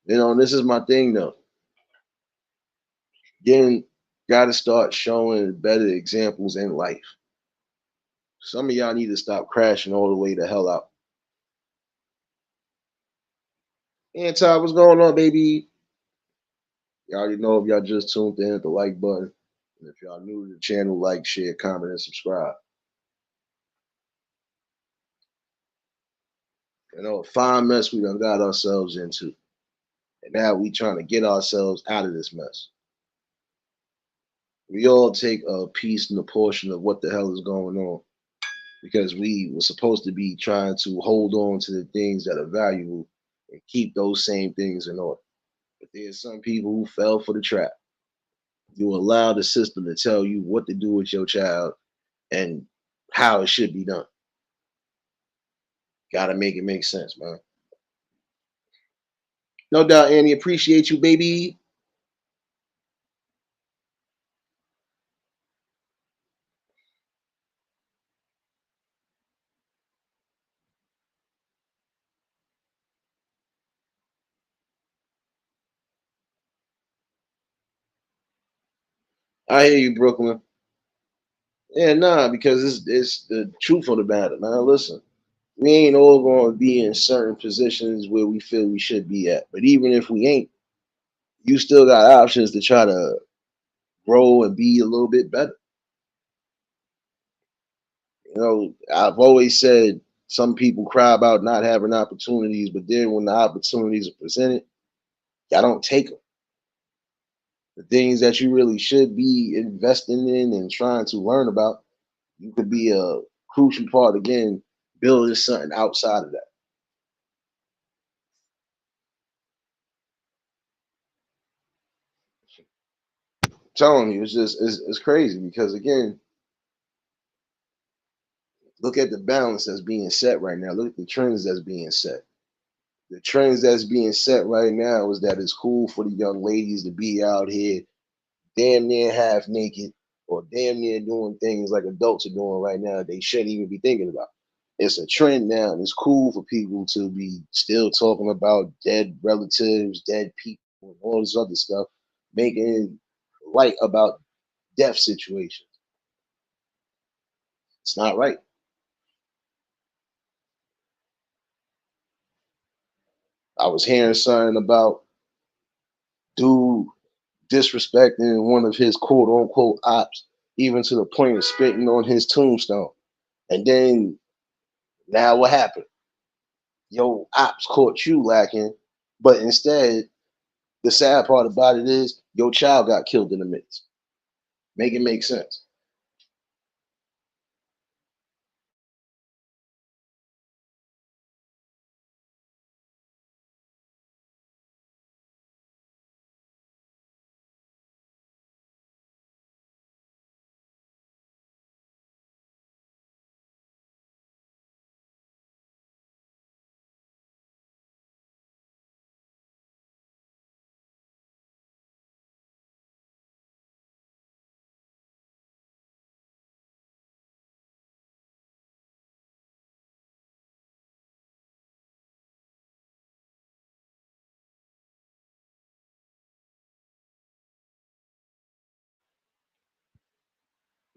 This is my thing though. Again, gotta start showing better examples in life. Some of y'all need to stop crashing all the way the hell out. Anti, what's going on, baby? Y'all already know if y'all just tuned in, hit the like button. And if y'all new to the channel, like, share, comment, and subscribe. A fine mess we done got ourselves into. And now we trying to get ourselves out of this mess. We all take a piece and a portion of what the hell is going on because we were supposed to be trying to hold on to the things that are valuable and keep those same things in order. But there's some people who fell for the trap. You allow the system to tell you what to do with your child and how it should be done. Gotta make it make sense, man. No doubt, Annie. Appreciate you, baby. I hear you, Brooklyn. Yeah, nah, because it's the truth of the matter, man. Listen, we ain't all going to be in certain positions where we feel we should be at. But even if we ain't, you still got options to try to grow and be a little bit better. I've always said some people cry about not having opportunities, but then when the opportunities are presented, y'all don't take them. The things that you really should be investing in and trying to learn about, you could be a crucial part again, building something outside of that. I'm telling you, it's crazy because again, look at the balance that's being set right now. Look at the trends that's being set. The trends that's being set right now is that it's cool for the young ladies to be out here damn near half naked or damn near doing things like adults are doing right now they shouldn't even be thinking about. It's a trend now, and it's cool for people to be still talking about dead relatives, dead people, and all this other stuff, making light about death situations. It's not right. I was hearing something about dude disrespecting one of his quote unquote ops, even to the point of spitting on his tombstone. And then now what happened? Your ops caught you lacking, but instead, the sad part about it is your child got killed in the midst. Make it make sense.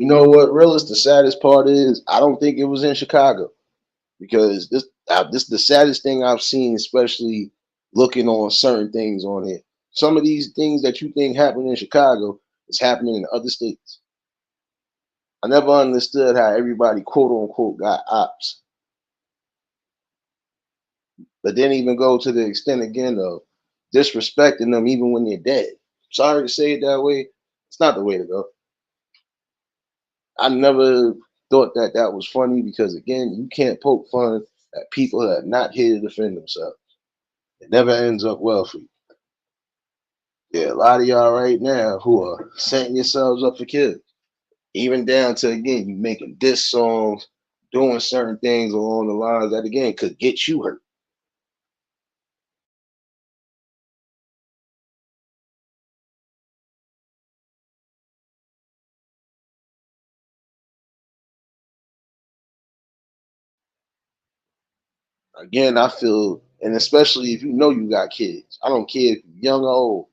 You know what? Realist, the saddest part is I don't think it was in Chicago because this is the saddest thing I've seen, especially looking on certain things on it. Some of these things that you think happen in Chicago is happening in other states. I never understood how everybody quote unquote got ops, but didn't even go to the extent again of disrespecting them even when they're dead. Sorry to say it that way. It's not the way to go. I never thought that that was funny because again, you can't poke fun at people that are not here to defend themselves. It never ends up well for you. Yeah, a lot of y'all right now who are setting yourselves up for kills, even down to again, you making diss songs, doing certain things along the lines that again could get you hurt. Again, I feel, and especially if you know you got kids, I don't care if you're young or old.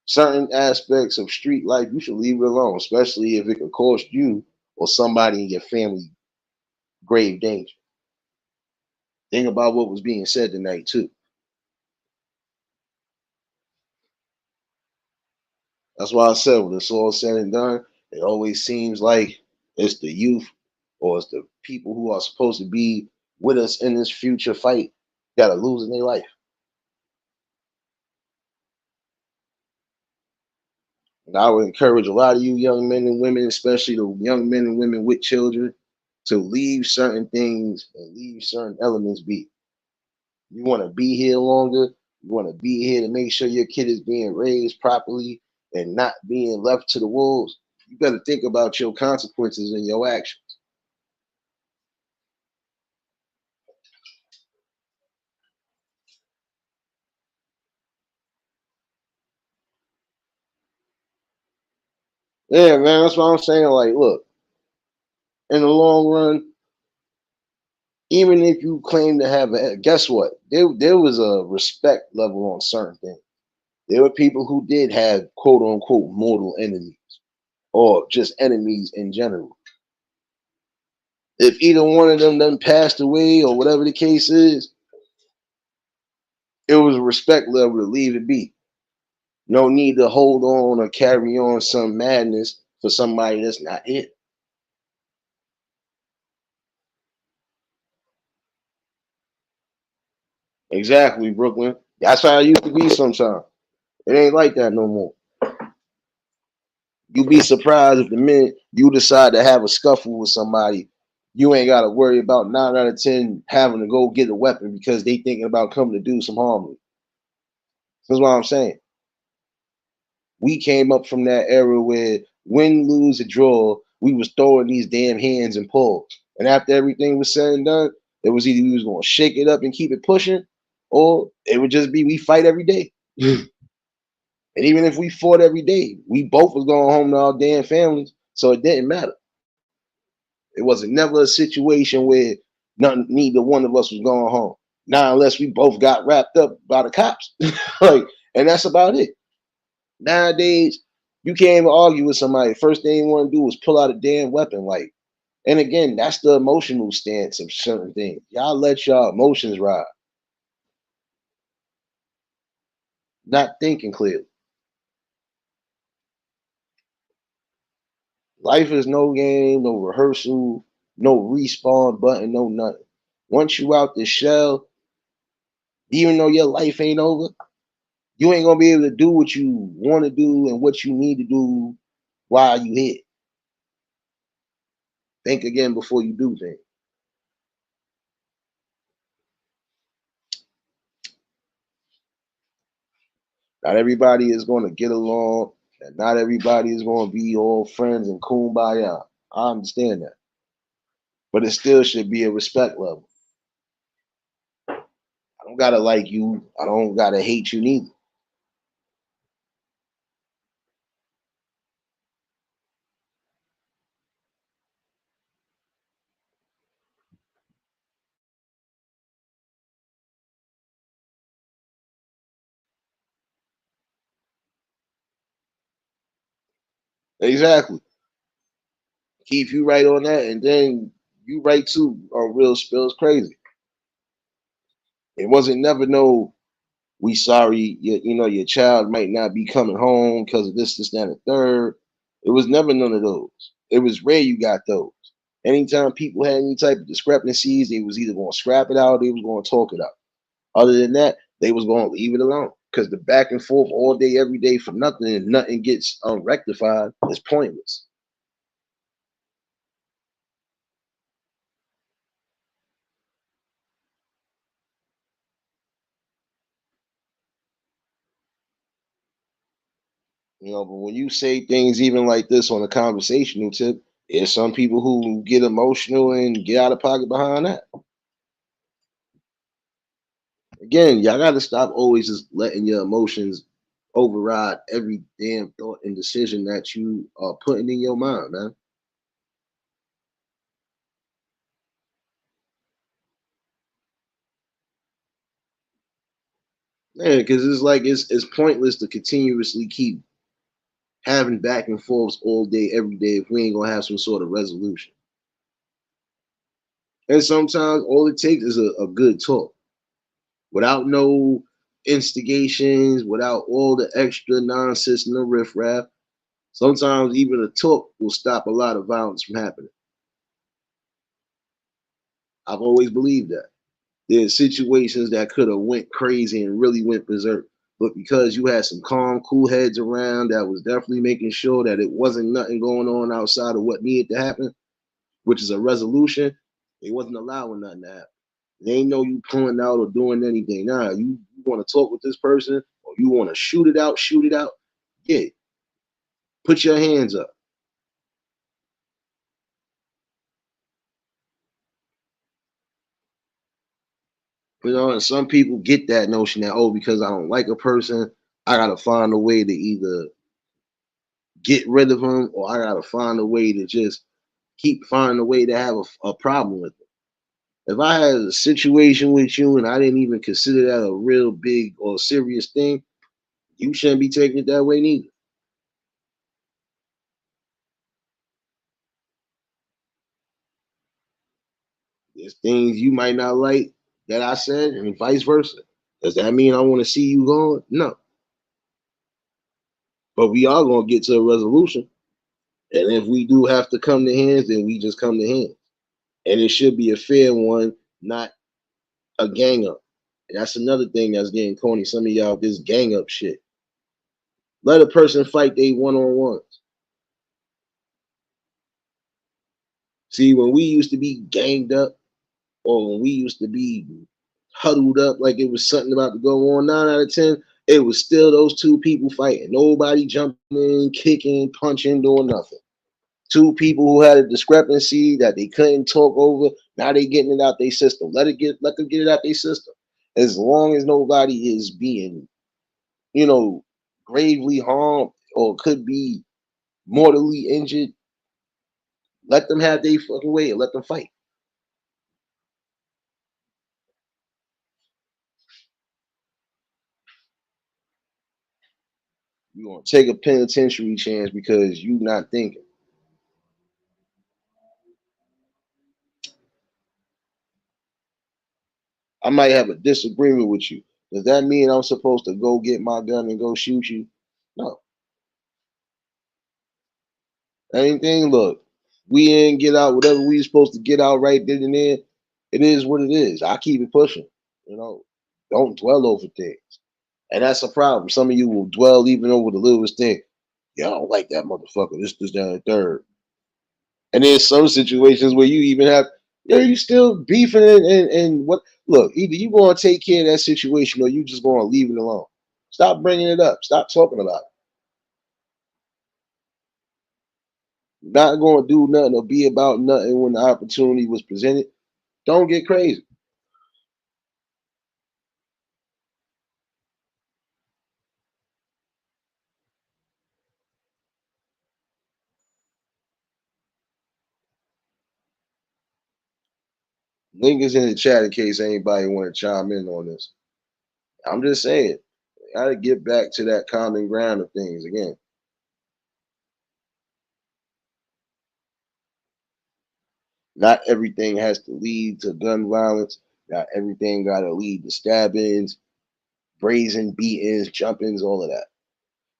Certain aspects of street life, you should leave it alone, especially if it could cost you or somebody in your family grave danger. Think about what was being said tonight too. That's why I said when it's all said and done, it always seems like it's the youth or it's the people who are supposed to be with us in this future fight that are losing their life. And I would encourage a lot of you young men and women, especially the young men and women with children, to leave certain things and leave certain elements be. You want to be here longer. You want to be here to make sure your kid is being raised properly and not being left to the wolves. You better think about your consequences and your actions. Yeah, man, that's what I'm saying. Like, look, in the long run, even if you claim to have a, guess what? There was a respect level on certain things. There were people who did have quote unquote mortal enemies or just enemies in general. If either one of them done passed away or whatever the case is, it was a respect level to leave it be. No need to hold on or carry on some madness for somebody that's not it. Exactly, Brooklyn. That's how it used to be sometimes. It ain't like that no more. You be surprised if the minute you decide to have a scuffle with somebody, you ain't got to worry about 9 out of 10 having to go get a weapon because they thinking about coming to do some harm. That's what I'm saying. We came up from that era where win, lose, or draw, we was throwing these damn hands and pulls. And after everything was said and done, it was either we was gonna shake it up and keep it pushing, or it would just be we fight every day. And even if we fought every day, we both was going home to our damn families, so it didn't matter. It wasn't never a situation where none, neither one of us was going home. Now, unless we both got wrapped up by the cops, like, and that's about it. Nowadays, you can't even argue with somebody. First thing you want to do is pull out a damn weapon. Like, and again, that's the emotional stance of certain things. Y'all let y'all emotions ride, not thinking clearly. Life is no game, no rehearsal, no respawn button, no nothing. Once you out the shell, even though your life ain't over, you ain't gonna be able to do what you want to do and what you need to do while you here. Think again before you do things. Not everybody is going to get along, and not everybody is going to be all friends and kumbaya. I understand that, but it still should be a respect level. I don't gotta like you. I don't gotta hate you neither. Exactly. Keep you right on that, and then you right too on real spills crazy. It wasn't never no we sorry your child might not be coming home because of this, that, and the third. It was never none of those. It was rare you got those. Anytime people had any type of discrepancies, they was either going to scrap it out or they was going to talk it out. Other than that, they was going to leave it alone because the back and forth all day, every day for nothing and nothing gets rectified is pointless. But when you say things even like this on a conversational tip, there's some people who get emotional and get out of pocket behind that. Again, y'all got to stop always just letting your emotions override every damn thought and decision that you are putting in your mind, man. Man, because it's like it's pointless to continuously keep having back and forths all day, every day if we ain't gonna have some sort of resolution. And sometimes all it takes is a good talk without no instigations, without all the extra nonsense and the riffraff. Sometimes even a talk will stop a lot of violence from happening. I've always believed that. There's situations that could have went crazy and really went berserk. But because you had some calm, cool heads around that was definitely making sure that it wasn't nothing going on outside of what needed to happen, which is a resolution, they wasn't allowing nothing to happen. They ain't know you pulling out or doing anything. Nah, you want to talk with this person or you want to shoot it out. Yeah, put your hands up. And some people get that notion that, oh, because I don't like a person, I gotta find a way to either get rid of them or I gotta find a way to just keep finding a way to have a problem with it. If I had a situation with you and I didn't even consider that a real big or serious thing, you shouldn't be taking it that way neither. There's things you might not like that I said, and vice versa. Does that mean I want to see you gone? No. But we are going to get to a resolution. And if we do have to come to hands, then we just come to hands. And it should be a fair one, not a gang up. And that's another thing that's getting corny. Some of y'all, this gang up shit. Let a person fight they one on ones. See, when we used to be ganged up, or when we used to be huddled up like it was something about to go on, 9 out of 10, it was still those two people fighting. Nobody jumping in, kicking, punching, doing nothing. Two people who had a discrepancy that they couldn't talk over. Now they getting it out their system. Let them get it out their system. As long as nobody is being, you know, gravely harmed or could be mortally injured, let them have their fucking way and let them fight. You're gonna take a penitentiary chance because you not thinking. I might have a disagreement with you. Does that mean I'm supposed to go get my gun and go shoot you? No. Anything, look, we ain't get out whatever we supposed to get out right then and there. It is what it is. I keep it pushing. You know, don't dwell over things. And that's a problem. Some of you will dwell even over the littlest thing. Yeah, I don't like that motherfucker. This, down the third. And there's some situations where you even have, you still beefing and what? Look, either you going to take care of that situation or you just going to leave it alone. Stop bringing it up. Stop talking about it. Not going to do nothing or be about nothing when the opportunity was presented. Don't get crazy. Link is in the chat in case anybody want to chime in on this. I'm just saying, got to get back to that common ground of things again. Not everything has to lead to gun violence. Not everything got to lead to stabbings, brazen beatings, jumpings, all of that.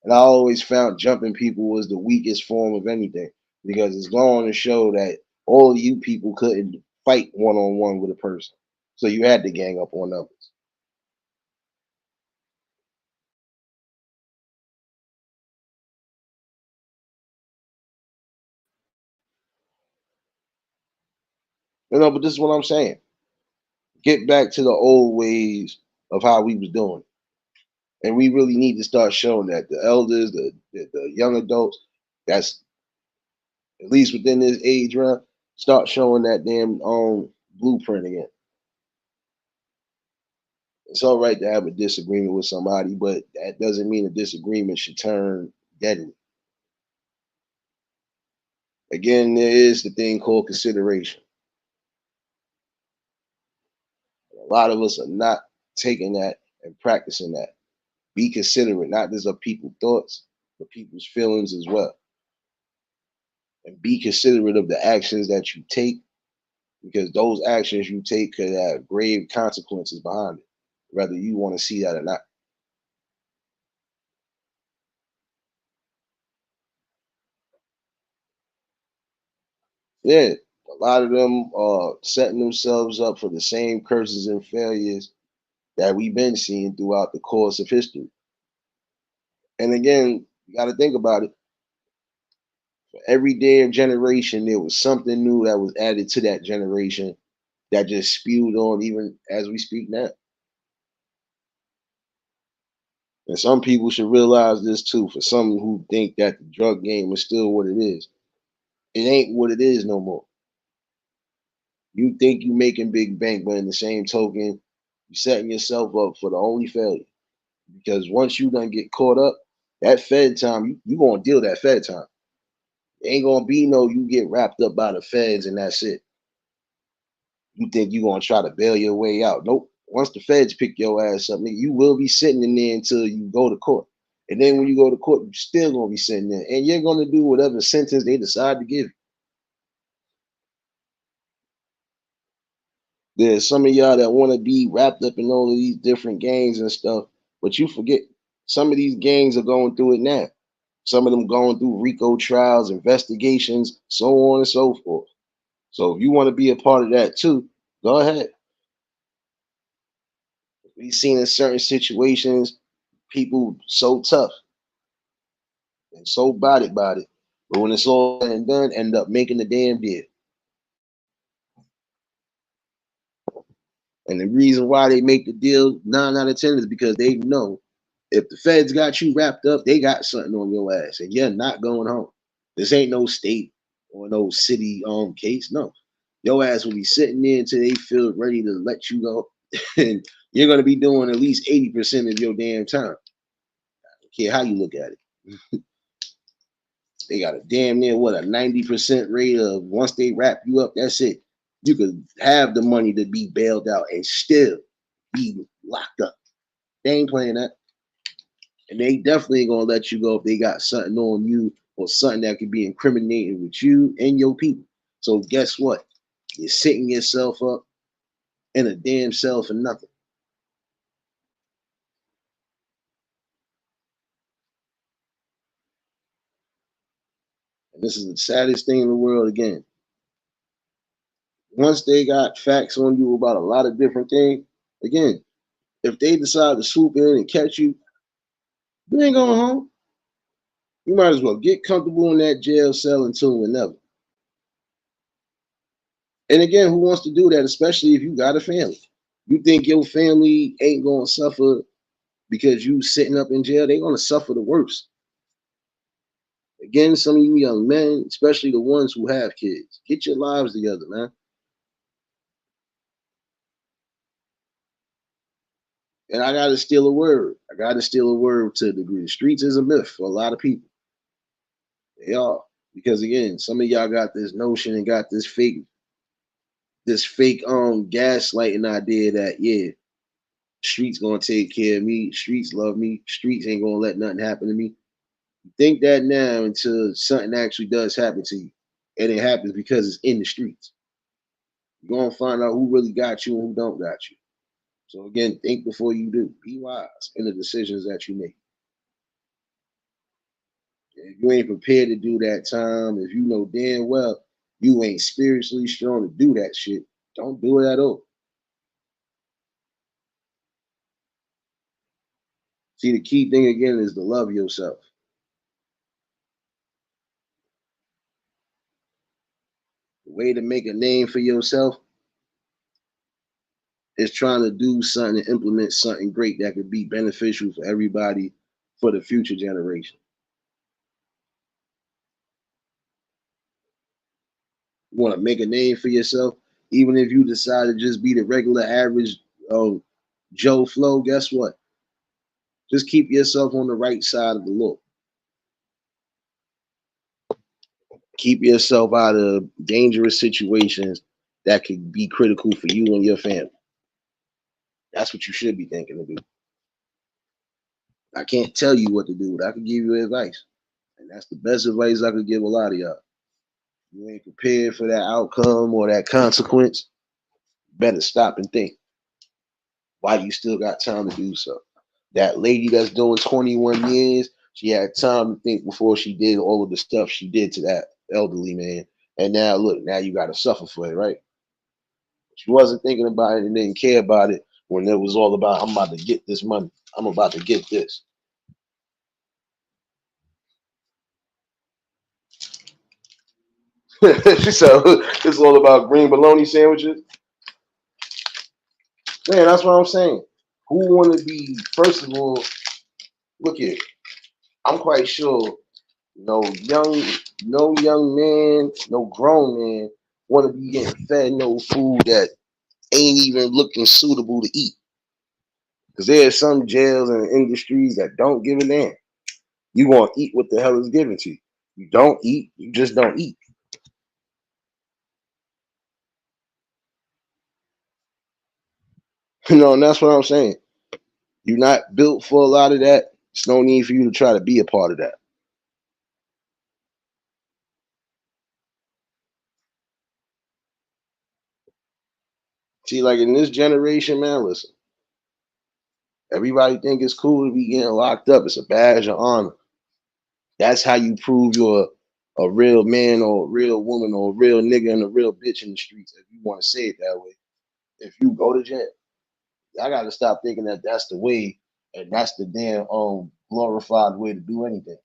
And I always found jumping people was the weakest form of anything because it's going to show that all of you people couldn't fight one on one with a person. So you had to gang up on others. But this is what I'm saying. Get back to the old ways of how we was doing. And we really need to start showing that the elders, the young adults, that's at least within this age round, start showing that damn blueprint again. It's all right to have a disagreement with somebody, but that doesn't mean a disagreement should turn deadly. Again, there is the thing called consideration. A lot of us are not taking that and practicing that. Be considerate, not just of people's thoughts, but people's feelings as well. And be considerate of the actions that you take because those actions you take could have grave consequences behind it, whether you want to see that or not. Yeah, a lot of them are setting themselves up for the same curses and failures that we've been seeing throughout the course of history. And again, you got to think about it. For every day of generation, there was something new that was added to that generation that just spewed on even as we speak now. And some people should realize this too. For some who think that the drug game is still what it is, it ain't what it is no more. You think you making big bank, but in the same token, you setting yourself up for the only failure. Because once you done get caught up, that Fed time, you gonna deal that Fed time. It ain't gonna be no you get wrapped up by the feds and that's it. You think you gonna try to bail your way out. Nope. Once the feds pick your ass up, nigga, you will be sitting in there until you go to court. And then when you go to court, you still gonna be sitting there. And you're gonna do whatever sentence they decide to give you. There's some of y'all that want to be wrapped up in all of these different gangs and stuff, but you forget some of these gangs are going through it now. Some of them going through RICO trials, investigations, so on and so forth. So if you want to be a part of that too, go ahead. We've seen in certain situations people so tough and so about it, but when it's all said and done, end up making the damn deal. And the reason why they make the deal 9 out of 10 is because they know if the feds got you wrapped up, they got something on your ass, and you're not going home. This ain't no state or no city case. No, your ass will be sitting there until they feel ready to let you go, and you're gonna be doing at least 80% of your damn time. I don't care how you look at it. They got a damn near what a 90% rate of once they wrap you up, that's it. You could have the money to be bailed out and still be locked up. They ain't playing that. And they definitely ain't gonna let you go if they got something on you or something that could be incriminating with you and your people. So guess what? You're setting yourself up in a damn cell for nothing. And this is the saddest thing in the world again. Once they got facts on you about a lot of different things, again, if they decide to swoop in and catch you, you ain't going home. You might as well get comfortable in that jail cell until whenever. And again, who wants to do that, especially if you got a family? You think your family ain't gonna suffer because you sitting up in jail? They gonna suffer the worst. Again, some of you young men, especially the ones who have kids, get your lives together, man. And I gotta steal a word. I gotta steal a word to a degree. The streets is a myth for a lot of people. They are. Because again, some of y'all got this notion and got this fake gaslighting idea that yeah, streets gonna take care of me, streets love me, streets ain't gonna let nothing happen to me. Think that now until something actually does happen to you. And it happens because it's in the streets. You're gonna find out who really got you and who don't got you. So again, think before you do. Be wise in the decisions that you make. If you ain't prepared to do that time, if you know damn well you ain't spiritually strong to do that shit, don't do it at all. See, the key thing again is to love yourself. The way to make a name for yourself is trying to do something and implement something great that could be beneficial for everybody for the future generation. You want to make a name for yourself, even if you decide to just be the regular average Joe Flow, guess what? Just keep yourself on the right side of the law. Keep yourself out of dangerous situations that could be critical for you and your family. That's what you should be thinking to do. I can't tell you what to do, but I can give you advice. And that's the best advice I could give a lot of y'all. You ain't prepared for that outcome or that consequence, better stop and think why you still got time to do so. That lady that's doing 21 years, she had time to think before she did all of the stuff she did to that elderly man. And now look, now you got to suffer for it, right? She wasn't thinking about it and didn't care about it when it was all about, I'm about to get this money. I'm about to get this. So it's all about green bologna sandwiches. Man, that's what I'm saying. Who want to be, first of all, look here, I'm quite sure no young, no young man, no grown man want to be getting fed no food that ain't even looking suitable to eat. Because there are some jails and industries that don't give a damn. You gonna eat what the hell is given to you. You don't eat, you just don't eat. And that's what I'm saying. You're not built for a lot of that. There's no need for you to try to be a part of that. See, like in this generation, man, listen, everybody think it's cool to be getting locked up. It's a badge of honor. That's how you prove you're a real man or a real woman or a real nigga and a real bitch in the streets, if you want to say it that way. If you go to jail, I got to stop thinking that that's the way and that's the damn glorified way to do anything.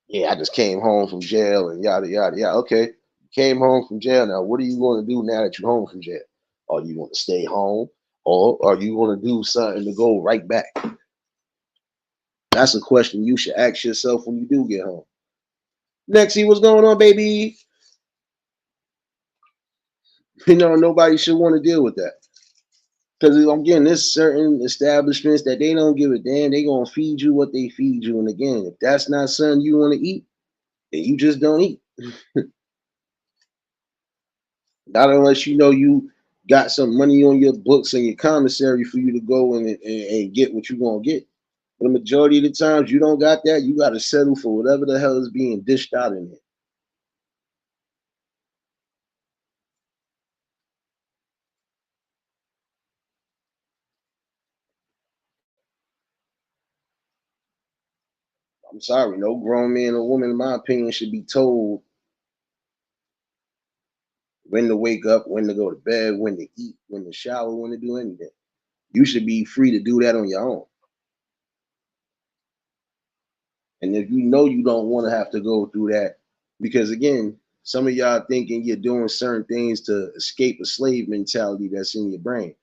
Yeah, I just came home from jail and yada yada yada. Okay, you came home from jail. Now, what are you going to do now that you're home from jail? Are you going to stay home, or are you going to do something to go right back? That's a question you should ask yourself when you do get home. Nexie, what's going on, baby? Nobody should want to deal with that. Because again, there's certain establishments that they don't give a damn. They gonna feed you what they feed you. And again, if that's not something you want to eat, then you just don't eat. Not unless you know you got some money on your books and your commissary for you to go and get what you're gonna get. But the majority of the times you don't got that, you gotta settle for whatever the hell is being dished out in there. I'm sorry, no grown man or woman, in my opinion, should be told when to wake up, when to go to bed, when to eat, when to shower, when to do anything. You should be free to do that on your own. And if you know you don't want to have to go through that, because again, some of y'all thinking you're doing certain things to escape a slave mentality that's in your brain.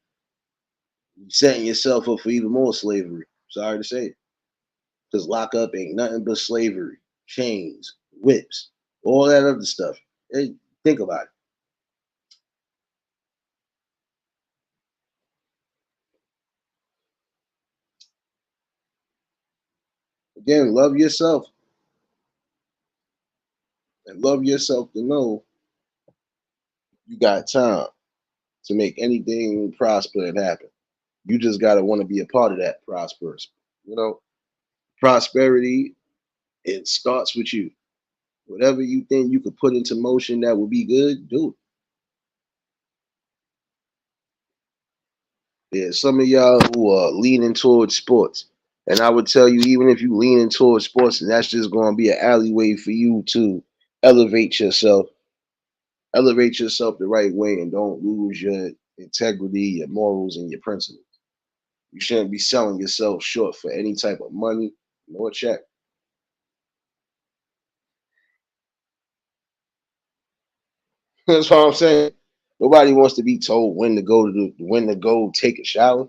You're setting yourself up for even more slavery. Sorry to say it. Because lockup ain't nothing but slavery, chains, whips, all that other stuff. Hey, think about it. Again, love yourself and love yourself to know you got time to make anything prosper and happen. You just gotta want to be a part of that prosperous. You know, prosperity, it starts with you. Whatever you think you could put into motion that would be good, do it. Yeah, some of y'all who are leaning towards sports, and I would tell you, even if you leaning towards sports, that's just going to be an alleyway for you to elevate yourself, elevate yourself the right way, and don't lose your integrity, your morals, and your principles. You shouldn't be selling yourself short for any type of money nor check. That's what I'm saying. Nobody wants to be told when to go take a shower.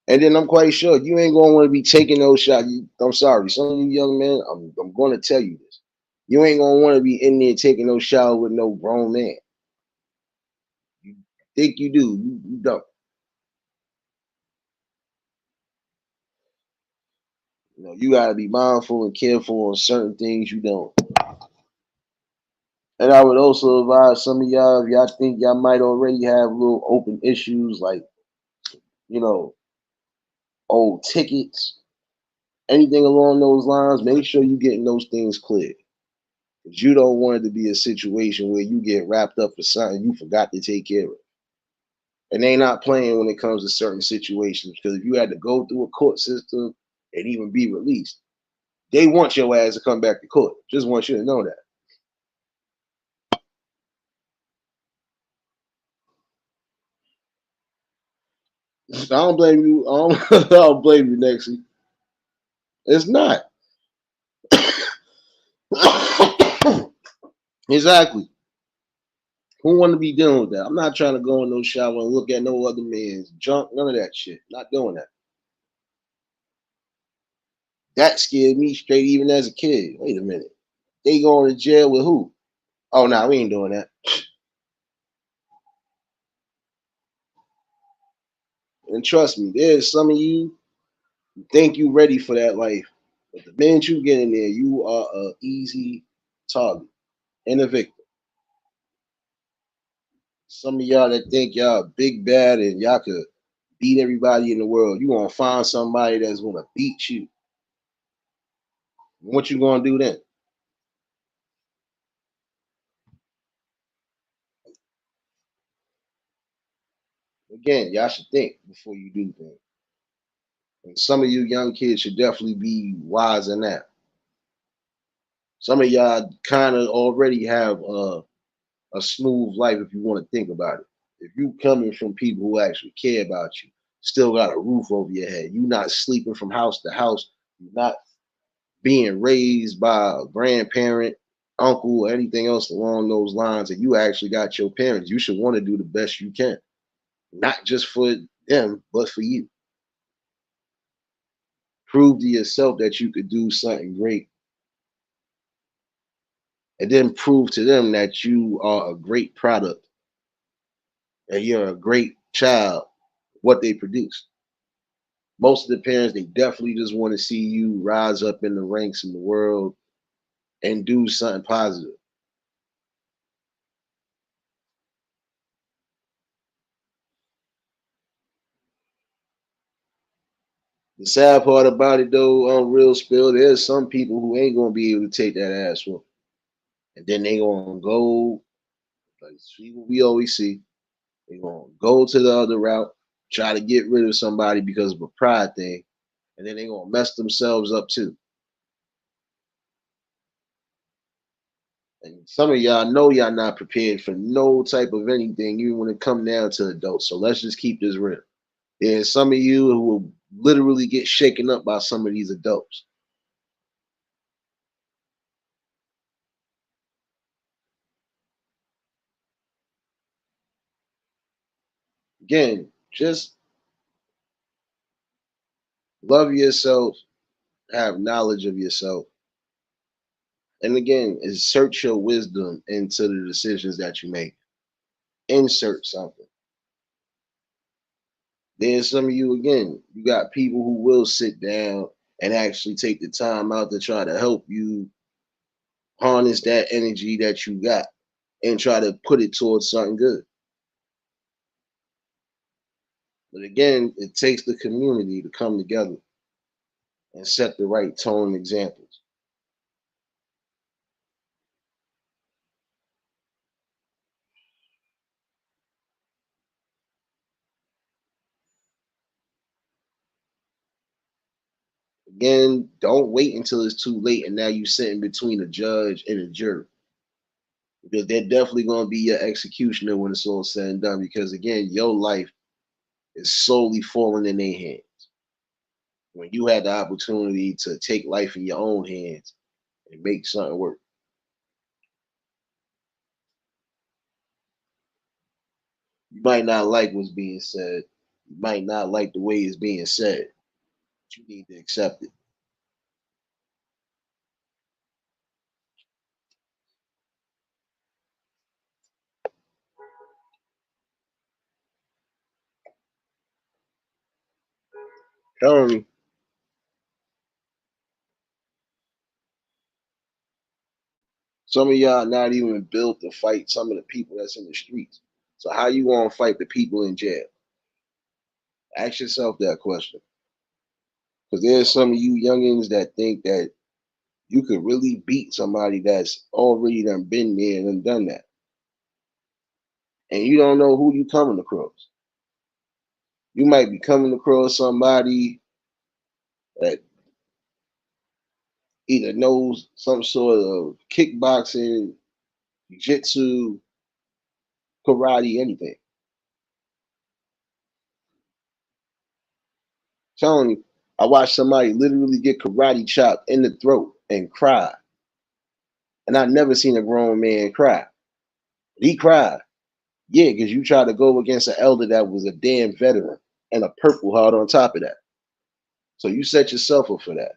And then I'm quite sure you ain't gonna want to be taking those shots. I'm sorry, some of you young men, I'm gonna tell you this. You ain't gonna want to be in there taking no shower with no grown man. You think you do, you don't. You know, you gotta be mindful and careful on certain things you don't. And I would also advise some of y'all, if y'all think y'all might already have little open issues like, you know, old tickets, anything along those lines, make sure you getting those things cleared. Because you don't want it to be a situation where you get wrapped up for something you forgot to take care of. And they not playing when it comes to certain situations. Because if you had to go through a court system and even be released, they want your ass to come back to court. Just want you to know that. I don't blame you. I don't blame you, Nexie. It's not. Exactly. Who want to be dealing with that? I'm not trying to go in no shower and look at no other man's junk. None of that shit. Not doing that. That scared me straight even as a kid. Wait a minute. They going to jail with who? Oh, no, we ain't doing that. And trust me, there's some of you who think you ready for that life. But the minute you get in there, you are a easy target and a victim. Some of y'all that think y'all big bad and y'all could beat everybody in the world, you gonna find somebody that's gonna beat you. What you gonna do then? Again, y'all should think before you do things. And some of you young kids should definitely be wise in that. Some of y'all kind of already have a smooth life if you want to think about it. If you coming from people who actually care about you, still got a roof over your head, you not sleeping from house to house, you're not being raised by a grandparent, uncle, or anything else along those lines, and you actually got your parents, you should want to do the best you can, not just for them, but for you. Prove to yourself that you could do something great, and then prove to them that you are a great product and you're a great child, what they produce. Most of the parents, they definitely just want to see you rise up in the ranks in the world and do something positive. The sad part about it though, on real spill, there's some people who ain't gonna be able to take that ass whoop. And then they gonna go, like see what we always see, they gonna go to the other route, try to get rid of somebody because of a pride thing, and then they gonna mess themselves up too. And some of y'all know y'all not prepared for no type of anything, even when it come down to adults. So let's just keep this real. There's some of you who will literally get shaken up by some of these adults. Again, just love yourself, have knowledge of yourself, and again, insert your wisdom into the decisions that you make. Insert something. Then some of you, again, you got people who will sit down and actually take the time out to try to help you harness that energy that you got and try to put it towards something good. But again, it takes the community to come together and set the right tone and examples. Again, don't wait until it's too late and now you sitting between a judge and a jury. Because they're definitely going to be your executioner when it's all said and done. Because again, your life is solely falling in their hands. When you had the opportunity to take life in your own hands and make something work. You might not like what's being said. You might not like the way it's being said. But you need to accept it. Telling me, some of y'all not even built to fight some of the people that's in the streets. So how you gonna fight the people in jail? Ask yourself that question. Because there's some of you youngins that think that you could really beat somebody that's already done been there and done that. And you don't know who you coming across. You might be coming across somebody that either knows some sort of kickboxing, jiu-jitsu, karate, anything. Telling you, I watched somebody literally get karate chopped in the throat and cry. And I've never seen a grown man cry. He cried. Yeah, because you tried to go against an elder that was a damn veteran and a purple heart on top of that. So you set yourself up for that.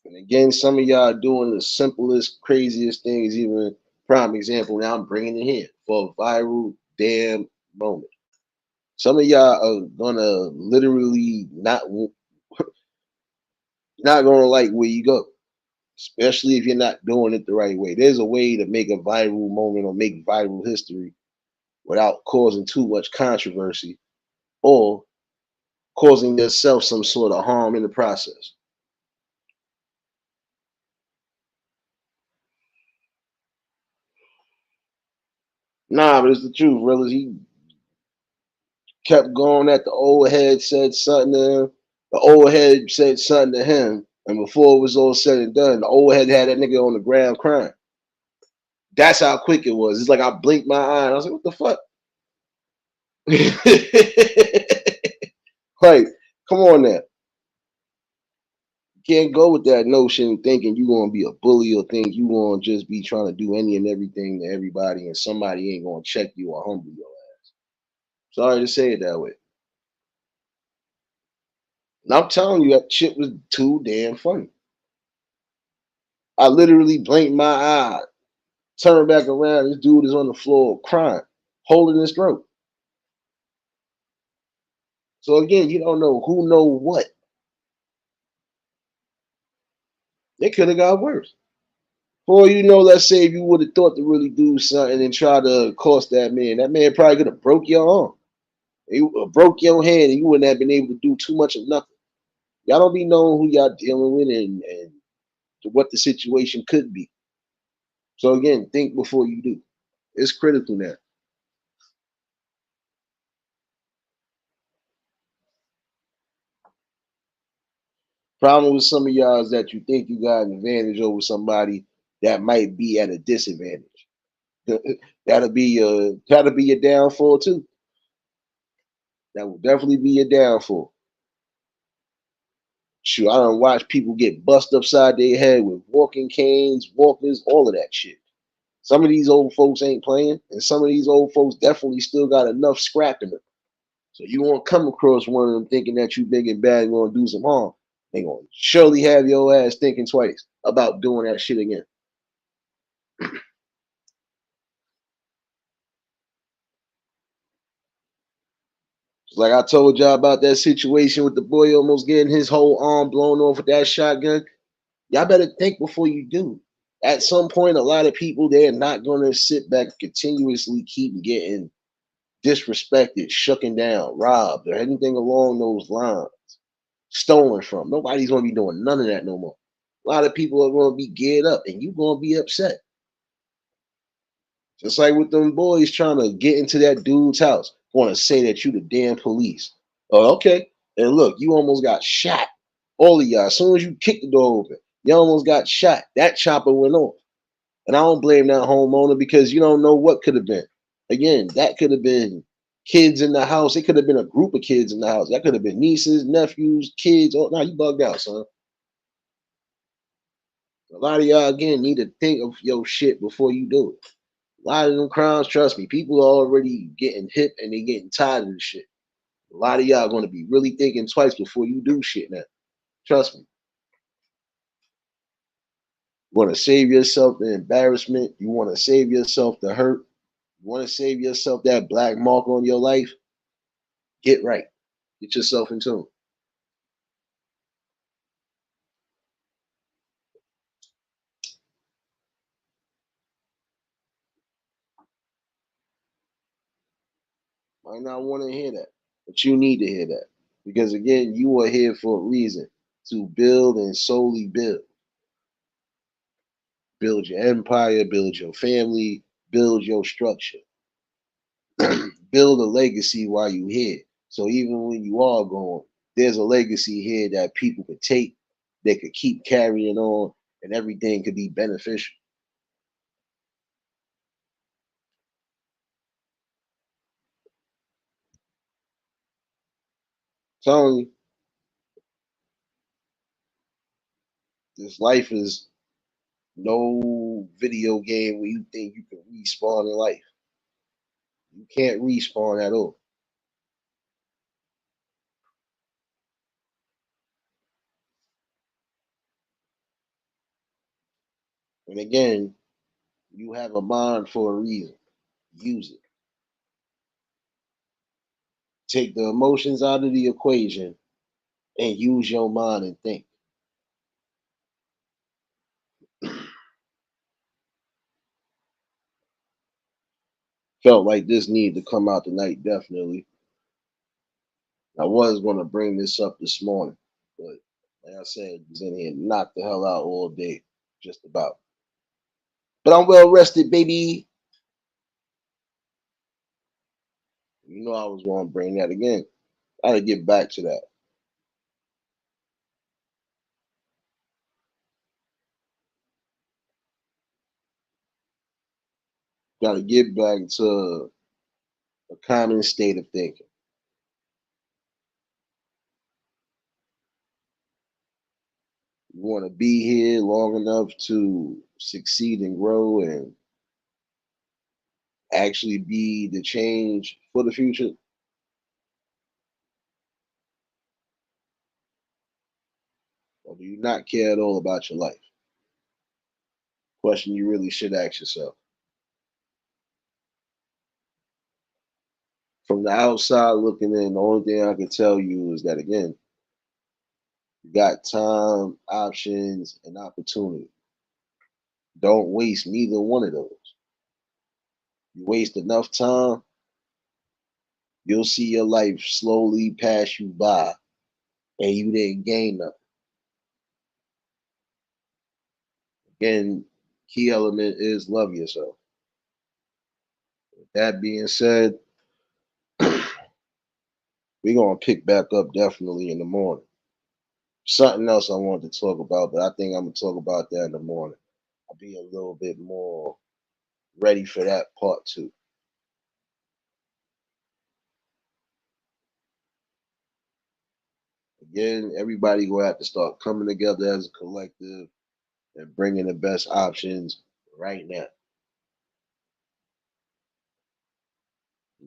And again, some of y'all doing the simplest, craziest things. Even prime example, now I'm bringing it here for a viral damn moment. Some of y'all are gonna literally not gonna like where you go, especially if you're not doing it the right way. There's a way to make a viral moment or make viral history without causing too much controversy or causing yourself some sort of harm in the process. Nah, but it's the truth, brothers. He kept going at the old head, said something to him. The old head said something to him. And before it was all said and done, the old head had that nigga on the ground crying. That's how quick it was. It's like I blinked my eye and I was like, what the fuck? Like, come on now. You can't go with that notion thinking you're gonna be a bully or think you gonna just be trying to do any and everything to everybody and somebody ain't gonna check you or humble you. Sorry to say it that way. And I'm telling you, that shit was too damn funny. I literally blinked my eye, turned back around. This dude is on the floor crying, holding his throat. So again, you don't know who know what. It could have got worse. For you know, let's say if you would have thought to really do something and try to cost that man probably could have broke your arm. He broke your hand and you wouldn't have been able to do too much of nothing. Y'all don't be knowing who y'all dealing with and what the situation could be. So again, think before you do. It's critical now. Problem with some of y'all is that you think you got an advantage over somebody that might be at a disadvantage. That'll be your downfall too. That will definitely be your downfall. Shoot, I don't watch people get bust upside their head with walking canes, walkers, all of that shit. Some of these old folks ain't playing, and some of these old folks definitely still got enough scrap in them. So you won't come across one of them thinking that you big and bad and gonna do some harm. They gonna surely have your ass thinking twice about doing that shit again. Like I told y'all about that situation with the boy almost getting his whole arm blown off with that shotgun. Y'all better think before you do. At some point, a lot of people they're not gonna sit back and continuously keep getting disrespected, shooken down, robbed, or anything along those lines, stolen from. Nobody's gonna be doing none of that no more. A lot of people are gonna be geared up, and you gonna be upset. Just like with them boys trying to get into that dude's house, want to say that you the damn police. Oh, okay. And look, you almost got shot. All of y'all. As soon as you kicked the door open, you almost got shot. That chopper went off. And I don't blame that homeowner because you don't know what could have been. Again, that could have been kids in the house. It could have been a group of kids in the house. That could have been nieces, nephews, kids. Oh, now you bugged out, son. A lot of y'all again need to think of your shit before you do it. A lot of them crimes, trust me, people are already getting hip and they getting tired of this shit. A lot of y'all going to be really thinking twice before you do shit now. Trust me. You want to save yourself the embarrassment. You want to save yourself the hurt. You want to save yourself that black mark on your life. Get right. Get yourself in tune. Might not want to hear that, but you need to hear that because again, you are here for a reason to build and solely build. Build your empire, build your family, build your structure, build a legacy while you here. So even when you are gone, there's a legacy here that people could take, they could keep carrying on, and everything could be beneficial. Telling you, this life is no video game where you think you can respawn in life. You can't respawn at all. And again, you have a mind for a reason. Use it. Take the emotions out of the equation and use your mind and think. Felt like this needed to come out tonight, definitely. I was going to bring this up this morning, but like I said, was in here knocked the hell out all day, just about. But I'm well rested, baby. You know I was going to bring that again. I got to get back to that. Got to get back to a common state of thinking. You want to be here long enough to succeed and grow and actually be the change for the future, or do you not care at all about your life? Question you really should ask yourself. From the outside looking in, the only thing I can tell you is that again, you got time, options, and opportunity. Don't waste neither one of those. You waste enough time, you'll see your life slowly pass you by and you didn't gain nothing. Again, key element is love yourself. With that being said, we're gonna pick back up definitely in the morning. Something else I wanted to talk about, but I think I'm gonna talk about that in the morning. I'll be a little bit more ready for that part two. Again, everybody gonna have to start coming together as a collective and bringing the best options right now.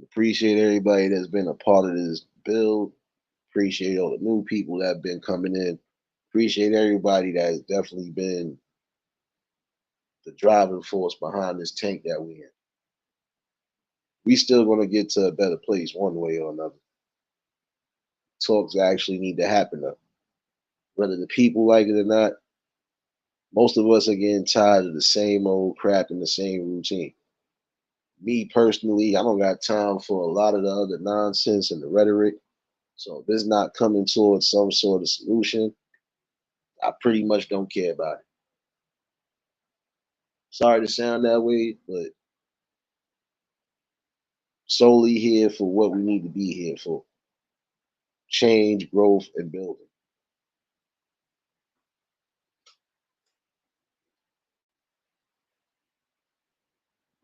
Appreciate everybody that's been a part of this build. Appreciate all the new people that have been coming in. Appreciate everybody that has definitely been the driving force behind this tank that we in. We still gonna get to a better place one way or another. Talks actually need to happen though. Whether the people like it or not, most of us are getting tired of the same old crap and the same routine. Me personally, I don't got time for a lot of the other nonsense and the rhetoric. So if it's not coming towards some sort of solution, I pretty much don't care about it. Sorry to sound that way, but solely here for what we need to be here for. change, growth, and building.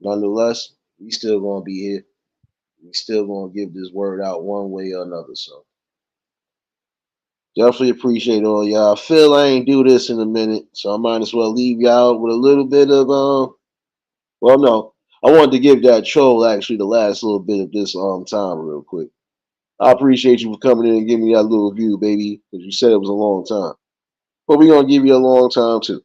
Nonetheless, we still gonna be here. We still gonna give this word out one way or another. So definitely appreciate all y'all. I feel I ain't do this in a minute, so I might as well leave y'all with a little bit of well, no, I wanted to give that troll actually the last little bit of this time real quick. I appreciate you for coming in and giving me that little view, baby, because you said it was a long time. But we're gonna give you a long time too.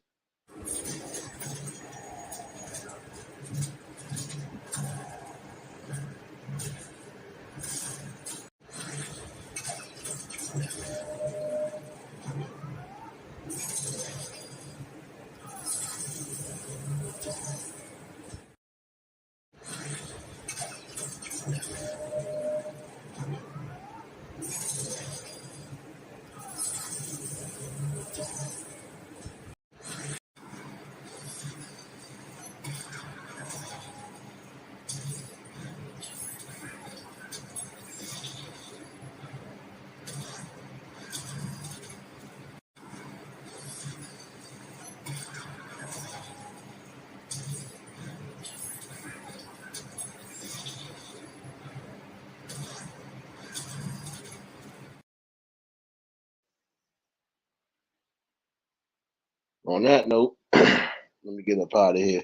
On that note, let me get up out of here.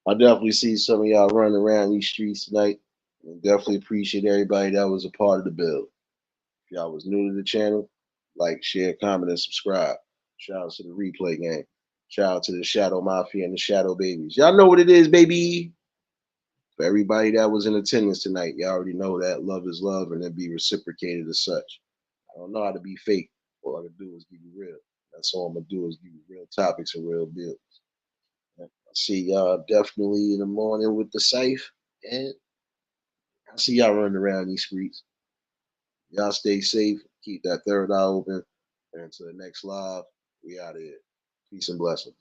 I definitely see some of y'all running around these streets tonight. And definitely appreciate everybody that was a part of the build. If y'all was new to the channel, like, share, comment, and subscribe. Shout out to the replay game. Shout out to the Shadow Mafia and the Shadow Babies. Y'all know what it is, baby. For everybody that was in attendance tonight, y'all already know that love is love and it be reciprocated as such. I don't know how to be fake. All I can do is give you real. That's all I'm gonna do is give you real topics and real bills. I see y'all definitely in the morning with the safe, and I see y'all running around these streets. Y'all stay safe, keep that third eye open, and until the next live, we out of here. Peace and blessings.